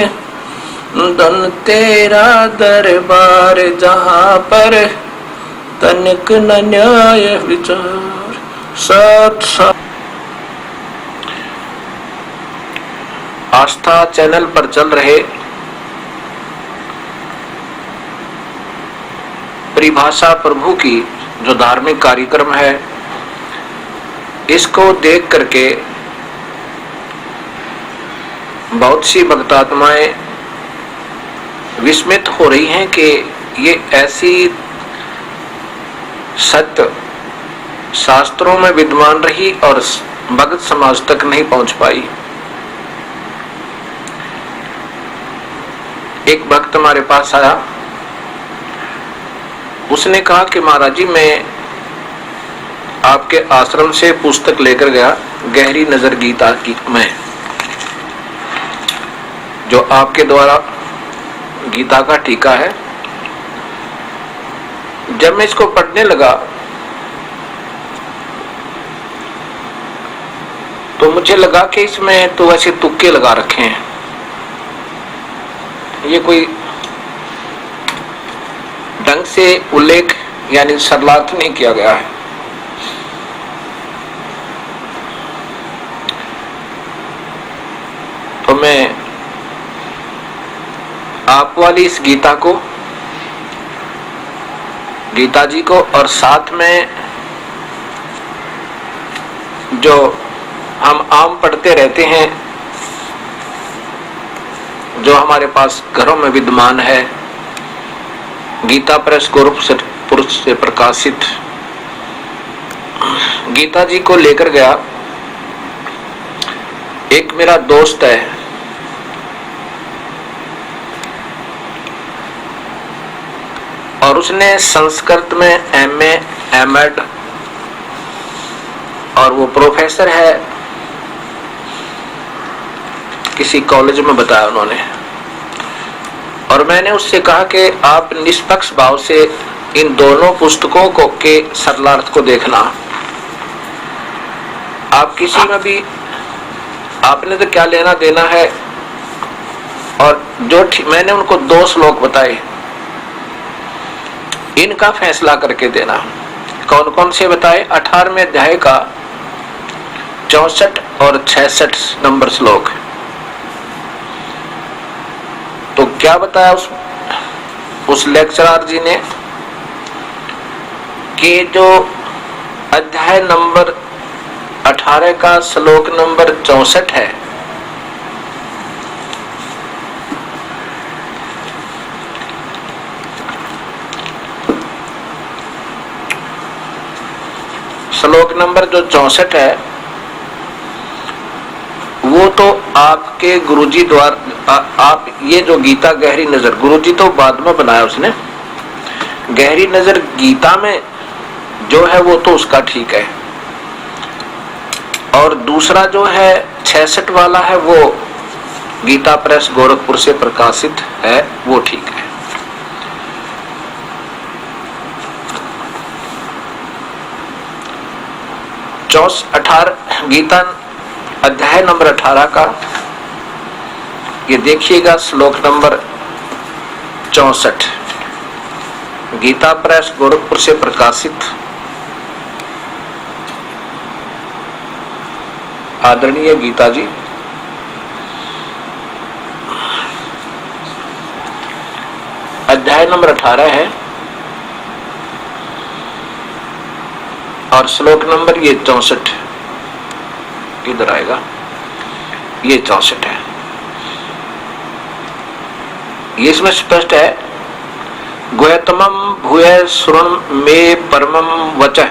धन तेरा दरबार। जहाँ पर तनिक न न्याय विचार। सत आस्था चैनल पर चल रहे परिभाषा प्रभु की जो धार्मिक कार्यक्रम है, इसको देख करके बहुत सी भक्तात्माएं विस्मित हो रही हैं कि ये ऐसी सत्य शास्त्रों में विद्वान रही और भगत समाज तक नहीं पहुंच पाई। एक भक्त हमारे पास आया, उसने कहा कि महाराज जी, मैं आपके आश्रम से पुस्तक लेकर गया, गहरी नजर गीता की में, जो आपके द्वारा गीता का टीका है। जब मैं इसको पढ़ने लगा तो मुझे लगा कि इसमें तो ऐसे तुक्के लगा रखे हैं, ये कोई ढंग से उल्लेख यानी सरलार्थ नहीं किया गया है। तो मैं आप वाली इस गीता को, गीता जी को, और साथ में जो हम आम पढ़ते रहते हैं, जो हमारे पास घरों में विद्यमान है, गीता प्रेस गोरखपुर से प्रकाशित गीता जी को लेकर गया। एक मेरा दोस्त है, और उसने संस्कृत में एमए, एमएड, और वो प्रोफेसर है किसी कॉलेज में, बताया उन्होंने। और मैंने उससे कहा कि आप निष्पक्ष भाव से इन दोनों पुस्तकों को के सरलार्थ को देखना। आप किसी में भी, आपने तो क्या लेना देना है, और जो मैंने उनको 2 श्लोक बताए, इनका फैसला करके देना। कौन कौन से बताए? 18वें अध्याय का 64 और 66 नंबर श्लोक। तो क्या बताया उस लेक्चरर जी ने कि जो अध्याय नंबर 18 का श्लोक नंबर 64 है, श्लोक नंबर जो 64 है, वो तो आपके गुरुजी द्वारा, आप ये जो गीता गहरी नजर, गुरुजी तो बाद में बनाया उसने, गहरी नजर गीता में जो है वो तो उसका ठीक है, और दूसरा जो है 66 वाला है, वो गीता प्रेस गोरखपुर से प्रकाशित है, वो ठीक है। गीता अध्याय नंबर 18 का ये देखिएगा, श्लोक नंबर 64, गीता प्रेस गोरखपुर से प्रकाशित, आदरणीय गीता जी, अध्याय नंबर 18 है, और श्लोक नंबर ये 64 इधर आएगा, ये 64 है। ये इसमें स्पष्ट है, गुह्यतमं भूय शृणु मे परमं वचः,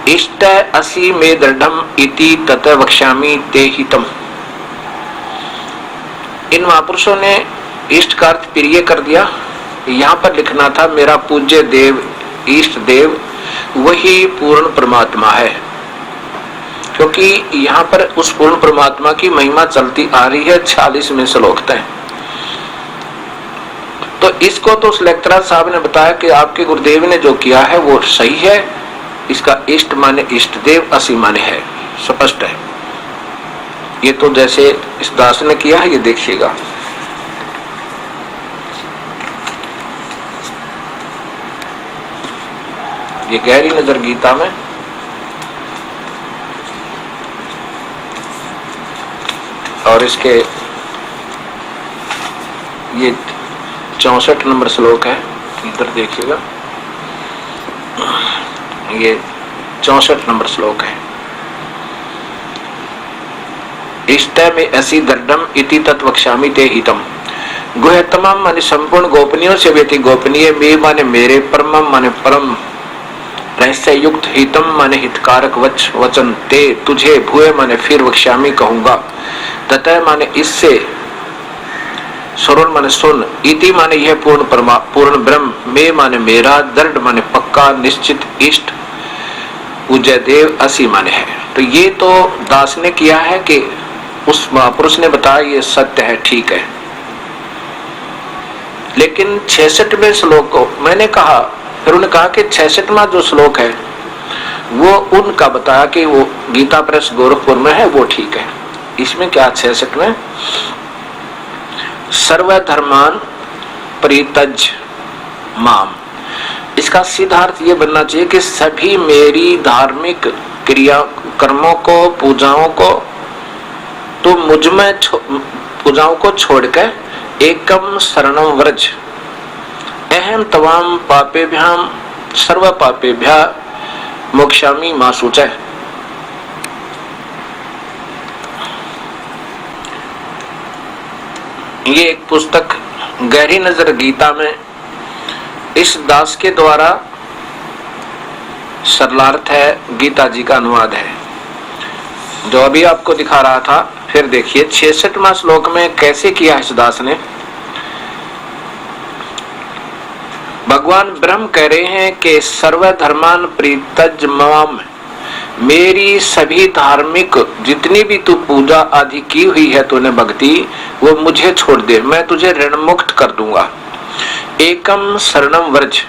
इष्ट असि मे दृढ़म् इति तत वक्ष्यामि ते हितम्। इन महापुरुषों ने इष्ट का अर्थ प्रिय कर दिया। यहाँ पर लिखना था मेरा पूज्य देव, इष्ट देव वही पूर्ण परमात्मा है, क्योंकि यहाँ पर उस पूर्ण परमात्मा की महिमा चलती आ रही है 46वें श्लोक तक। तो इसको तो उस लेक्चरर साहब ने बताया कि आपके गुरुदेव ने जो किया है वो सही है, इसका इष्ट माने इष्ट देव, असि माने है, स्पष्ट है। ये तो जैसे इस दास ने किया है, ये देखिएगा। ये गहरी नजर गीता में और इसके ये 64 नंबर श्लोक है, इधर देखिएगा, ये 64 नंबर श्लोक है। इष्ट में ऐसी दृढ़म इति तत्वक्ष्यामि ते हितम। गुह्यतमम माने संपूर्ण गोपनीयों से व्यति गोपनीय, मे माने मेरे, परमम माने परम, रहस्य युक्त, हितम माने हितकारक वचन, ते तुझे, भूय माने फिर, वक्ष्यामि कहूंगा, ततः माने इससे, श्रवण माने सुन, इति माने यह पूर्ण ब्रह्म, मे माने मेरा, दृढ़ माने पक्का, निश्चित, इष्ट, पूज्य देव, असि माने है। तो ये तो दास ने किया है कि उस महापुरुष ने बताया ये सत्य है, ठीक है। लेकिन 66वें श्लोक को मैंने कहा, फिर उन्होंने कहा कि 66वां जो श्लोक है वो उनका बताया कि वो गीता प्रेस गोरखपुर में है, वो ठीक है। इसमें क्या 66 में सर्वधर्मान परित्यज माम, इसका सीधा अर्थ ये बनना चाहिए कि सभी मेरी धार्मिक क्रिया कर्मों को, पूजाओं को तो मुझ में पूजाओं को छोड़कर एकम शरणम व्रज अहम तवाम पापेभ्याम सर्व पापेभ्या मोक्षामि मा शुचः। ये एक पुस्तक गहरी नजर गीता में इस दास के द्वारा सरलार्थ है, गीता जी का अनुवाद है, जो अभी आपको दिखा रहा था। फिर देखिए 66वां श्लोक में कैसे किया है इस दास ने। भगवान ब्रह्म कह रहे हैं कि सर्वधर्मान परित्यज माम, मेरी सभी धार्मिक जितनी भी तू पूजा आदि की हुई है तूने भक्ति, वो मुझे छोड़ दे, मैं तुझे ऋण मुक्त कर दूंगा। एकम शरणम व्रज,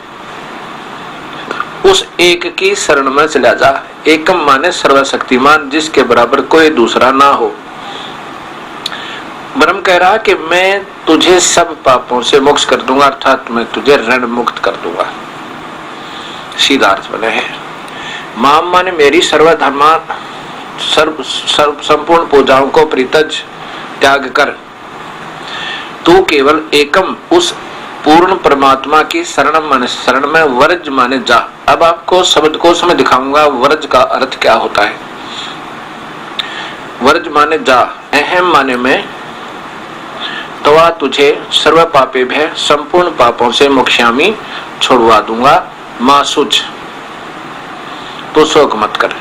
उस एक की शरण में चला जा। एकम माने सर्वशक्तिमान, जिसके बराबर कोई दूसरा ना हो। ब्रह्म कह रहा कि मैं तुझे सब पापों से मुक्त कर दूंगा, अर्थात मैं तुझे ऋण मुक्त कर दूंगा। सीधा अर्थ बने है। माम माने मेरी सर्वधर्मा संपूर्ण पूजाओं को परित्यज त्याग कर तू केवल एकम उस पूर्ण परमात्मा की शरण माने शरण में, व्रज माने जा। अब आपको शब्दकोश में दिखाऊंगा व्रज का अर्थ क्या होता है। व्रज माने जा, अहम माने में, तवा तुझे सर्व पापे भय संपूर्ण पापों से मोक्षामि छुड़वा दूंगा, मां सुच तो शोक मत कर,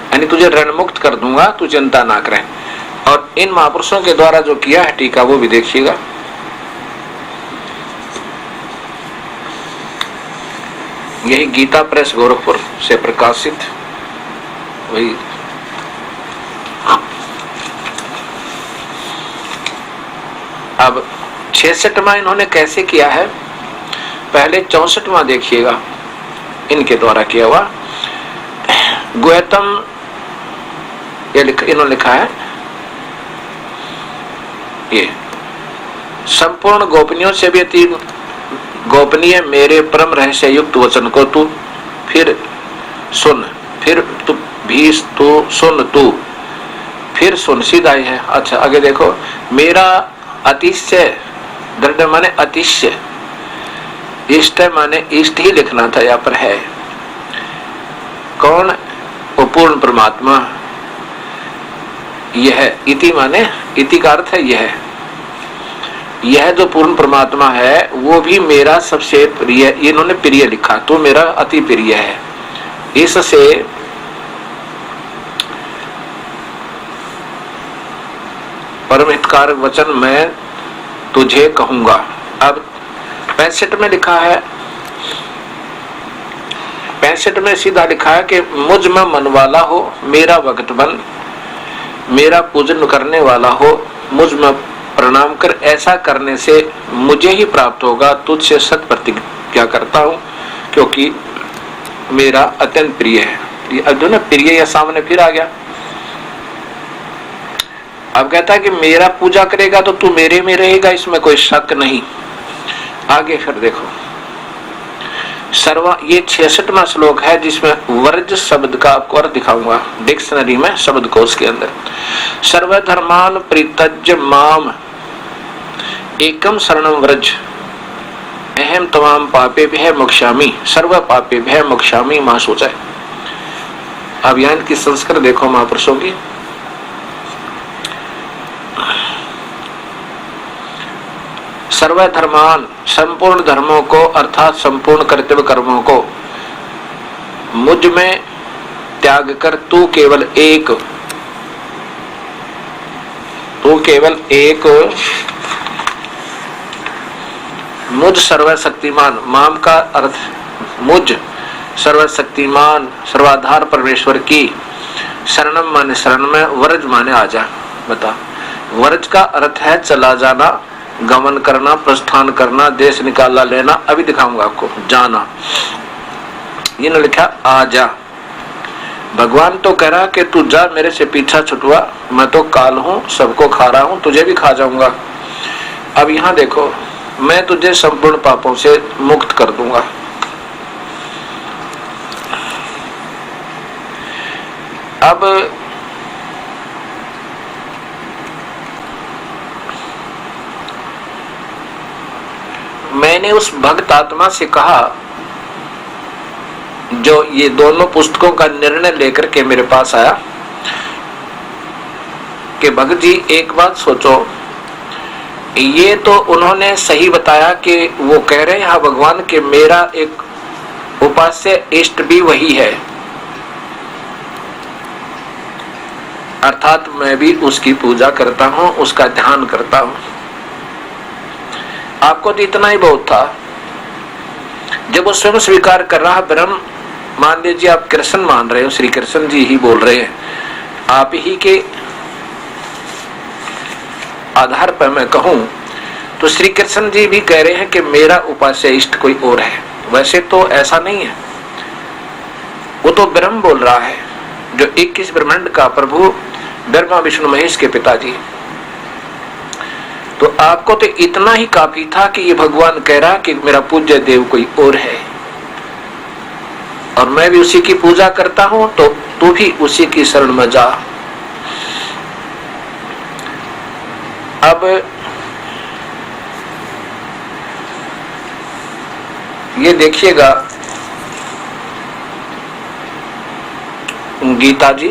यानी तुझे ऋण मुक्त कर दूंगा, तू चिंता ना करे। और इन महापुरुषों के द्वारा जो किया है टीका वो भी देखिएगा। यही गीता प्रेस गोरखपुर से प्रकाशित वही। अब 66वां इन्होंने कैसे किया है, पहले 64वां देखिएगा इनके द्वारा किया हुआ। गुह्यतम इन्होंने लिखा है, ये संपूर्ण गोपनीयों से भी अति गोपनीय मेरे परम रहस्य युक्त वचन को तू फिर सुन, फिर तू भी तू सुन, तू फिर सुन, सीधा ही है। अच्छा आगे देखो, मेरा अतिशय, दृढ़ माने अतिशय, इष्ट माने इष्ट ही लिखना था, यहाँ पर है। कौन? वो पूर्ण परमात्मा। यह इति माने, इति का अर्थ है यह, यह जो पूर्ण परमात्मा है वो भी मेरा सबसे प्रिय, इन्होंने प्रिय लिखा, तो मेरा अति प्रिय है। इससे परम हितकार वचन मैं तुझे कहूंगा। अब 65 में लिखा है, 65 में सीधा लिखा है कि मुझ में मन वाला हो, मेरा भक्त बन, मेरा पूजन करने वाला हो, मुझ में प्रणाम कर, ऐसा करने से मुझे ही प्राप्त होगा। तुझसे सत प्रतिज्ञा करता हूं, क्योंकि मेरा अत्यंत प्रिय है। अब जो ना प्रिय या सामने फिर आ गया। अब कहता है कि मेरा पूजा करेगा तो तू मेरे में रहेगा, इसमें कोई शक नहीं। आगे फिर देखो, ये 66वां श्लोक है जिसमें व्रज शब्द का आपको अर्थ दिखाऊंगा डिक्शनरी में, शब्दकोश के अंदर। सर्वधर्मान परित्यज्य माम एकम शरणम व्रज अहम तमाम पापेभ्यः मोक्षामि सर्व पापेभ्यः मोक्षामि मां शुचः। अब यहाँ की संस्कृत देखो महापुरुषों की। सर्वधर्मान संपूर्ण धर्मों को अर्थात संपूर्ण कर्तव्य कर्मों को मुझ में त्याग कर तू केवल एक मुझ सर्वशक्तिमान, माम का अर्थ मुझ सर्वशक्तिमान सर्वाधार परमेश्वर की शरणम माने शरण में, व्रज माने आजा। बता, व्रज का अर्थ है चला जाना, गमन करना, प्रस्थान करना, देश निकाला लेना। अभी दिखाऊंगा आपको। जाना इन्होंने लिखा आ जा। भगवान तो कह रहा कि तू जा, मेरे से पीछा छुटवा, मैं तो काल हूं, सबको खा रहा हूं, तुझे भी खा जाऊंगा। अब यहां देखो, मैं तुझे संपूर्ण पापों से मुक्त कर दूंगा। अब मैंने उस भक्त आत्मा से कहा जो ये दोनों पुस्तकों का निर्णय लेकर के मेरे पास आया कि भगत जी एक बात सोचो, ये तो उन्होंने सही बताया कि वो कह रहे हैं हाँ भगवान के मेरा एक उपास्य इष्ट भी वही है, अर्थात मैं भी उसकी पूजा करता हूं, उसका ध्यान करता हूं। आपको तो इतना ही बहुत था। जब वो स्वयं स्वीकार कर रहा ब्रह्म, मान लीजिए आप कृष्ण मान रहे हो, श्री कृष्ण जी ही बोल रहे हैं, आप ही के आधार पर मैं कहूं तो श्री कृष्ण जी भी कह रहे हैं कि मेरा उपास्य इष्ट कोई और है। वैसे तो ऐसा नहीं है, वो तो ब्रह्म बोल रहा है जो 21 ब्रह्मांड का प्रभु ब्रह्मा विष्णु महेश के पिताजी। तो आपको तो इतना ही काफी था कि ये भगवान कह रहा कि मेरा पूज्य देव कोई और है और मैं भी उसी की पूजा करता हूं, तो तू भी उसी की शरण में जा। अब ये देखिएगा, गीता जी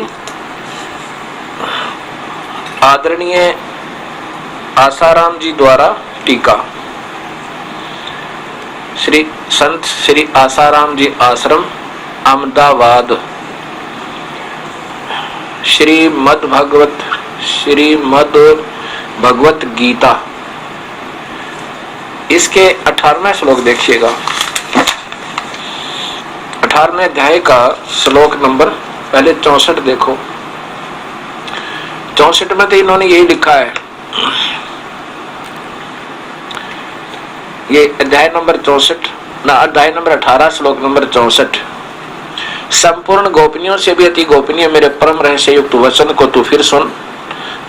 आदरणीय आसाराम जी द्वारा टीका, श्री संत श्री आसाराम जी आश्रम अहमदाबाद, श्रीमद् भगवत गीता, इसके 18वें श्लोक देखिएगा। 18वें अध्याय का श्लोक नंबर पहले 64 देखो। 64 में तो इन्होंने यही लिखा है, ये अध्याय नंबर 64 ना, अध्याय नंबर 18 श्लोक नंबर 64। संपूर्ण गोपनीयों से भी अति गोपनीय मेरे परम रहस्य युक्त वचन को तू फिर सुन,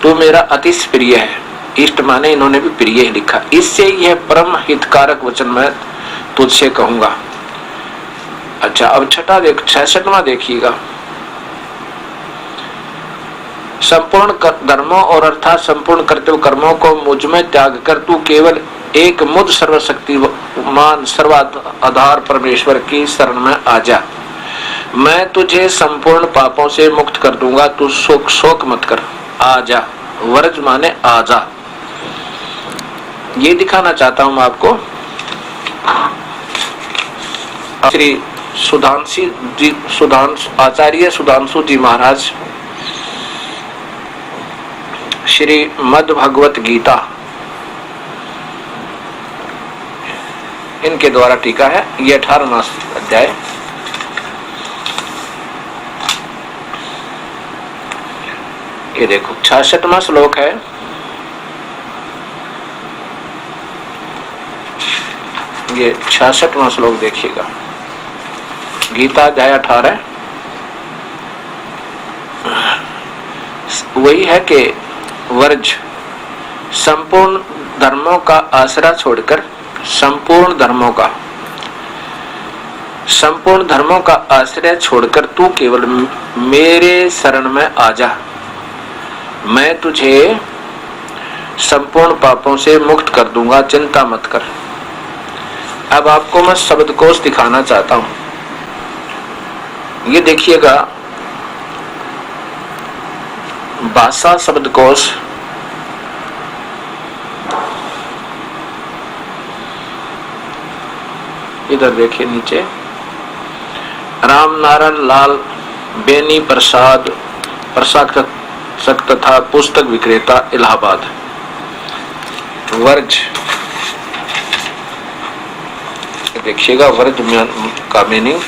तू मेरा अति प्रिय है। इष्ट माने इन्होंने भी प्रिय ही लिखा। इससे यह परम हितकारक वचन मैं तुझसे कहूंगा। अच्छा, अब छठा 66वां देखिएगा। संपूर्ण धर्मों और अर्थात संपूर्ण कर्तव्य कर्मों को मुझ में त्याग कर तू केवल एक मुझ सर्वशक्तिमान सर्वाधार परमेश्वर की शरण में आ जा। मैं तुझे संपूर्ण पापों से मुक्त कर दूंगा, तू शोक मत कर, आ जा। वर्ज माने आ जा। ये दिखाना चाहता हूं मैं आपको। श्री आचार्य सुधांशु जी महाराज श्रीमद् भगवत गीता, इनके द्वारा टीका है। ये 18वां अध्याय, ये देखो 66वां श्लोक है। ये 66वां श्लोक देखिएगा, गीता अध्याय 18। वही है कि वर्ज संपूर्ण धर्मों का आसरा छोड़कर संपूर्ण धर्मों का आश्रय छोड़कर तू केवल मेरे शरण में आ जा। मैं तुझे संपूर्ण पापों से मुक्त कर दूंगा, चिंता मत कर। अब आपको मैं शब्दकोश दिखाना चाहता हूं। ये देखिएगा, भाषा शब्दकोश, इधर देखिए नीचे, राम नारायण लाल बेनी प्रसाद तथा पुस्तक विक्रेता इलाहाबाद। वर्ज देखिएगा, वर्ज का मीनिंग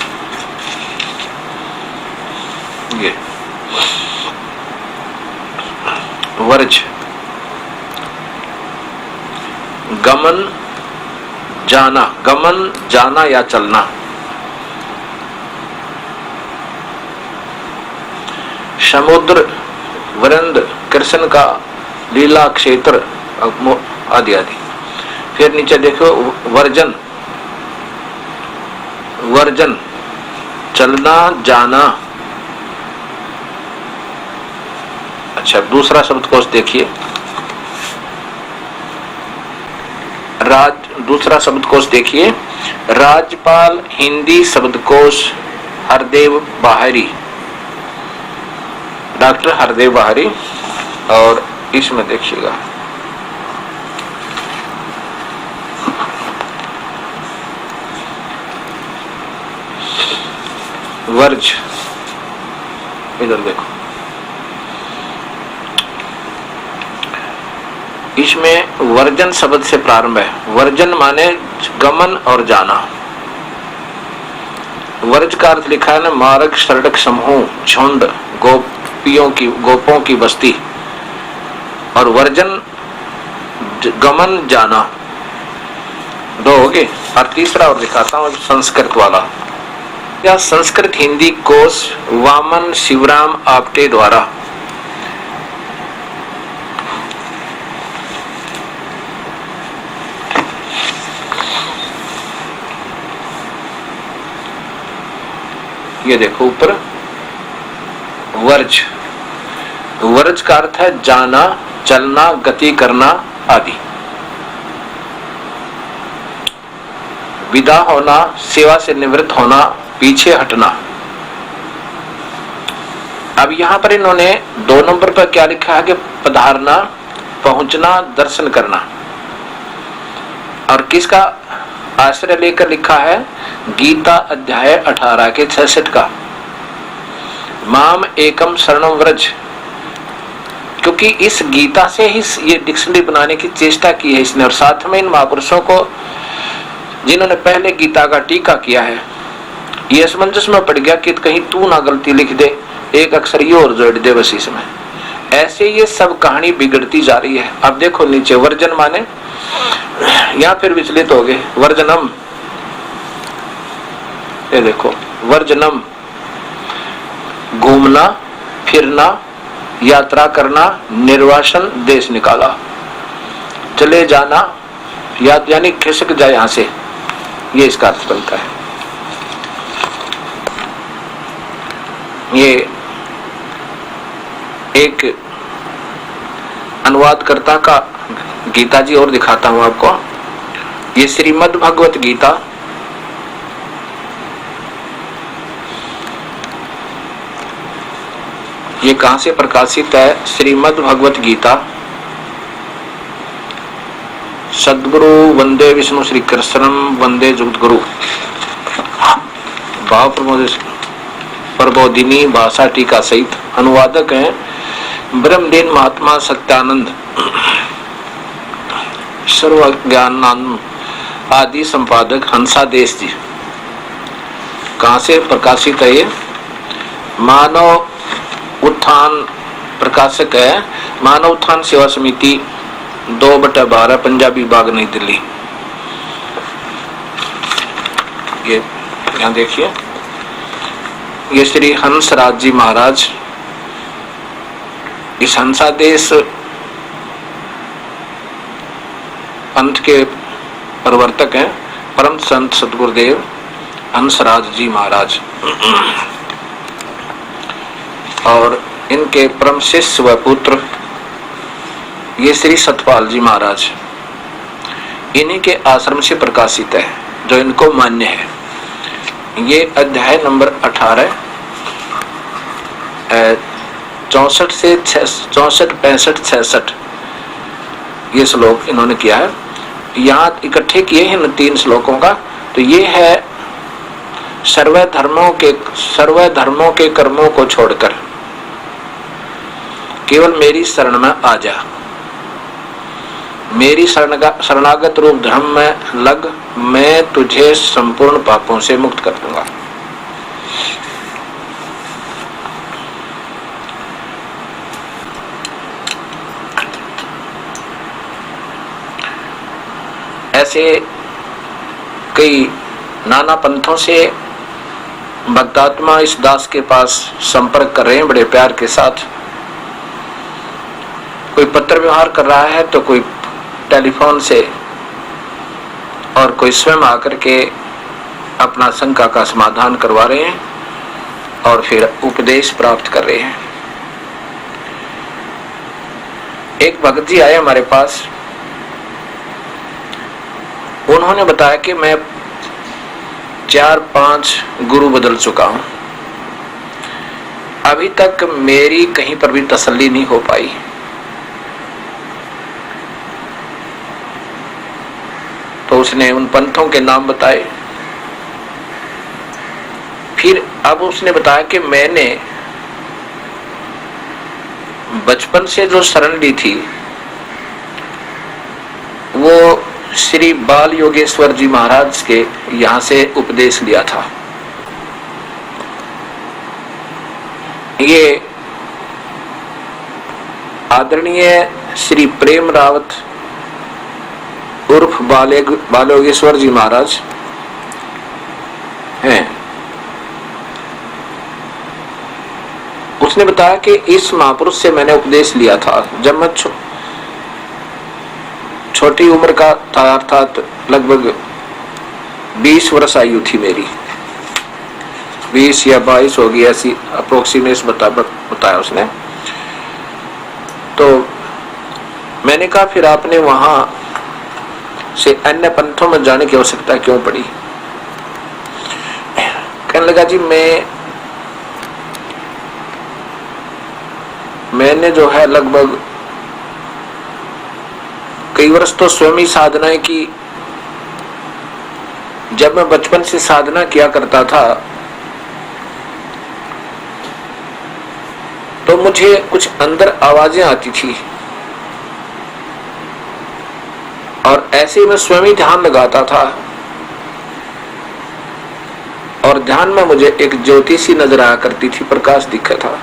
ये वर्ज गमन जाना या चलना। समुद्र, वृंद, कृष्ण का लीला क्षेत्र आदि आदि। फिर नीचे देखो वर्जन, वर्जन चलना जाना। अच्छा, दूसरा शब्दकोश देखिए, दूसरा शब्दकोश देखिए, राज्यपाल हिंदी शब्दकोश हरदेव बाहरी, डॉक्टर हरदेव बाहरी। और इसमें देखिएगा वर्ज, इधर देखो, इसमें वर्जन शब्द से प्रारंभ है। वर्जन माने गमन और जाना। वर्ज का अर्थ लिखा है ना, मार्ग, सड़क, समूह, झुंड, गोपों की बस्ती। और वर्जन गमन जाना, दो हो गए। और तीसरा और दिखाता हूं संस्कृत वाला। यह संस्कृत हिंदी कोश वामन शिवराम आपटे द्वारा ये देखो ऊपर वर्ज, वर्ज का अर्थ है जाना, चलना, गति करना आदि। विदा होना, सेवा से निवृत्त होना, पीछे हटना। अब यहां पर इन्होंने 2 नंबर पर क्या लिखा है कि पधारना, पहुंचना, दर्शन करना। और किसका आश्रय लेकर लिखा है? गीता अध्याय 18 के 66 का, माम एकम शरणम व्रज। क्योंकि इस गीता से ही ये डिक्शनरी बनाने की चेष्टा की है इसने। और साथ में इन महापुरुषों को जिन्होंने पहले गीता का टीका किया है, ये असमंजस में पड़ गया कि कहीं तू ना गलती लिख दे, एक अक्षर ये और जोड़ दे बस इसमें। ऐसे ये सब कहानी बिगड़ती जा रही है। अब देखो नीचे वर्जन माने, यहां फिर विचलित हो गए। वर्जनम, ये देखो वर्जनम, घूमना, फिरना, यात्रा करना, निर्वासन, देश निकाला, चले जाना, यानी खिसक जाए यहां से, ये इसका अर्थ बनता है। ये एक अनुवादकर्ता का गीता जी और दिखाता हूं आपको। ये श्रीमद् भगवत गीता, ये कहां से प्रकाशित है? श्रीमद् भगवत गीता, सद्गुरु वंदे विष्णु श्री कृष्णम वंदे जगद्गुरु, भाव प्रबोधिनी भाषा टीका सहित। अनुवादक हैं ब्रह्मलीन महात्मा सत्यानंद, सर्वज्ञानानंद आदि संपादक हंसादेश जी। कहां से प्रकाशित है ये? मानव उत्थान प्रकाशक है, मानव उत्थान सेवा समिति 2/12 पंजाबी बाग नई दिल्ली। ये यहां देखिए, ये श्री हंसराज जी महाराज इस हंसादेश पंथ के प्रवर्तक हैं, परम संत सतगुरुदेव हंसराज जी महाराज। और इनके परम शिष्य व पुत्र ये श्री सतपाल जी महाराज, इन्हीं के आश्रम से प्रकाशित है, जो इनको मान्य है। ये अध्याय नंबर 18 64 से 64, 65, 66 ये श्लोक इन्होंने किया है। यहाँ इकट्ठे किए हैं इन 3 श्लोकों का। तो ये है सर्व धर्मों के कर्मों को छोड़कर केवल मेरी शरण में आ जा, मेरी शरणागत रूप धर्म में लग, मैं तुझे संपूर्ण पापों से मुक्त कर दूंगा। ऐसे कई नाना पंथों से भक्तात्मा इस दास के पास संपर्क कर रहे हैं बड़े प्यार के साथ। कोई पत्र व्यवहार कर रहा है तो कोई टेलीफोन से, और कोई स्वयं आकर के अपना शंका का समाधान करवा रहे हैं और फिर उपदेश प्राप्त कर रहे हैं। एक भक्त जी आए हमारे पास, उन्होंने बताया कि मैं 4-5 गुरु बदल चुका हूं, अभी तक मेरी कहीं पर भी तसल्ली नहीं हो पाई। तो उसने उन पंथों के नाम बताए। फिर अब उसने बताया कि मैंने बचपन से जो शरण ली थी वो श्री बाल योगेश्वर जी महाराज के यहां से उपदेश लिया था। ये आदरणीय श्री प्रेम रावत उर्फ बाल योगेश्वर जी महाराज हैं। उसने बताया कि इस महापुरुष से मैंने उपदेश लिया था जब मैं छोटी उम्र का था, अर्थात लगभग 20 वर्ष आयु थी मेरी, 20 या 22 होगी, ऐसी अप्रोक्सीमेट बताया उसने। तो मैंने कहा फिर आपने वहां से अन्य पंथों में जाने की आवश्यकता क्यों पड़ी? कहने लगा जी मैंने जो है लगभग कई वर्ष तो स्वयं ही साधनाएं की। जब मैं बचपन से साधना किया करता था तो मुझे कुछ अंदर आवाजें आती थी और ऐसे मैं स्वयं ही ध्यान लगाता था और ध्यान में मुझे एक ज्योति सी नजर आया करती थी, प्रकाश दिखा था।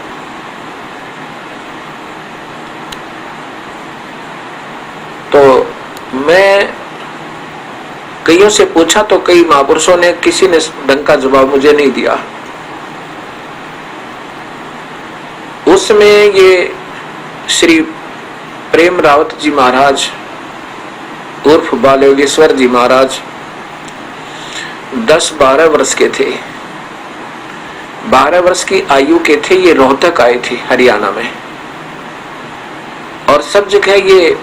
तो मैं कईयों से पूछा तो कई महापुरुषों ने, किसी ने ढंग का जवाब मुझे नहीं दिया। उसमें ये श्री प्रेम रावत जी महाराज उर्फ बाल योगेश्वर जी महाराज 10-12 वर्ष के थे, 12 वर्ष की आयु के थे। ये रोहतक आए थे हरियाणा में, और सब जगह ये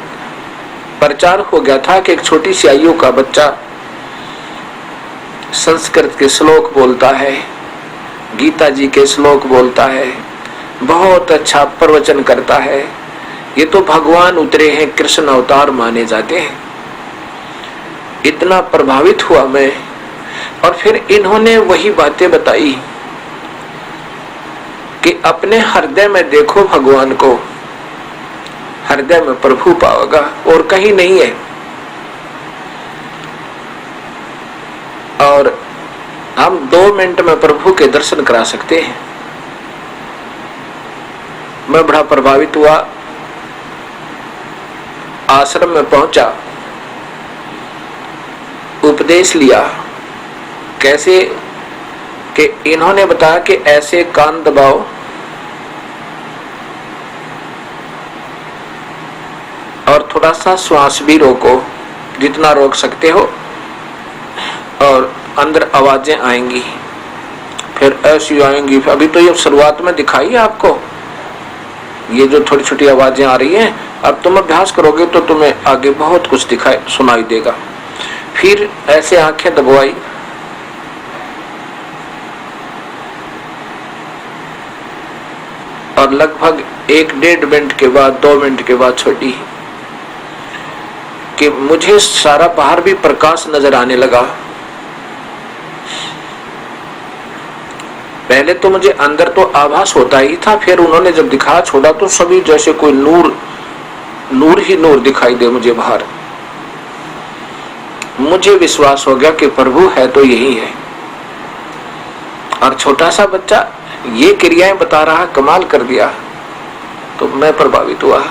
प्रचार हो गया था कि एक छोटी सी आयु का बच्चा संस्कृत के श्लोक बोलता है, गीता जी के श्लोक बोलता है, बहुत अच्छा प्रवचन करता है, ये तो भगवान उतरे हैं, कृष्ण अवतार माने जाते हैं। इतना प्रभावित हुआ मैं। और फिर इन्होंने वही बातें बताई कि अपने हृदय में देखो भगवान को, हृदय में प्रभु पाओगा और कहीं नहीं है। और हम 2 मिनट में प्रभु के दर्शन करा सकते हैं। मैं बड़ा प्रभावित हुआ, आश्रम में पहुंचा, उपदेश लिया। कैसे कि इन्होंने बताया कि ऐसे कान दबाओ और थोड़ा सा श्वास भी रोको, जितना रोक सकते हो, और अंदर आवाजें आएंगी, फिर ऐसी आएंगी। अभी तो ये शुरुआत में दिखाई है आपको, ये जो छोटी छोटी आवाजें आ रही हैं, अब तुम अभ्यास करोगे तो तुम्हें आगे बहुत कुछ दिखाई सुनाई देगा। फिर ऐसे आंखें दबाई, और लगभग 1-1.5 मिनट के बाद, 2 मिनट के बाद छोड़ी कि मुझे सारा बाहर भी प्रकाश नजर आने लगा। पहले तो मुझे अंदर तो आभास होता ही था, फिर उन्होंने जब दिखा छोड़ा तो सभी जैसे कोई नूर ही नूर दिखाई दे मुझे बाहर। मुझे विश्वास हो गया कि प्रभु है तो यही है। और छोटा सा बच्चा ये क्रियाएं बता रहा, कमाल कर दिया। तो मैं प्रभावित हुआ।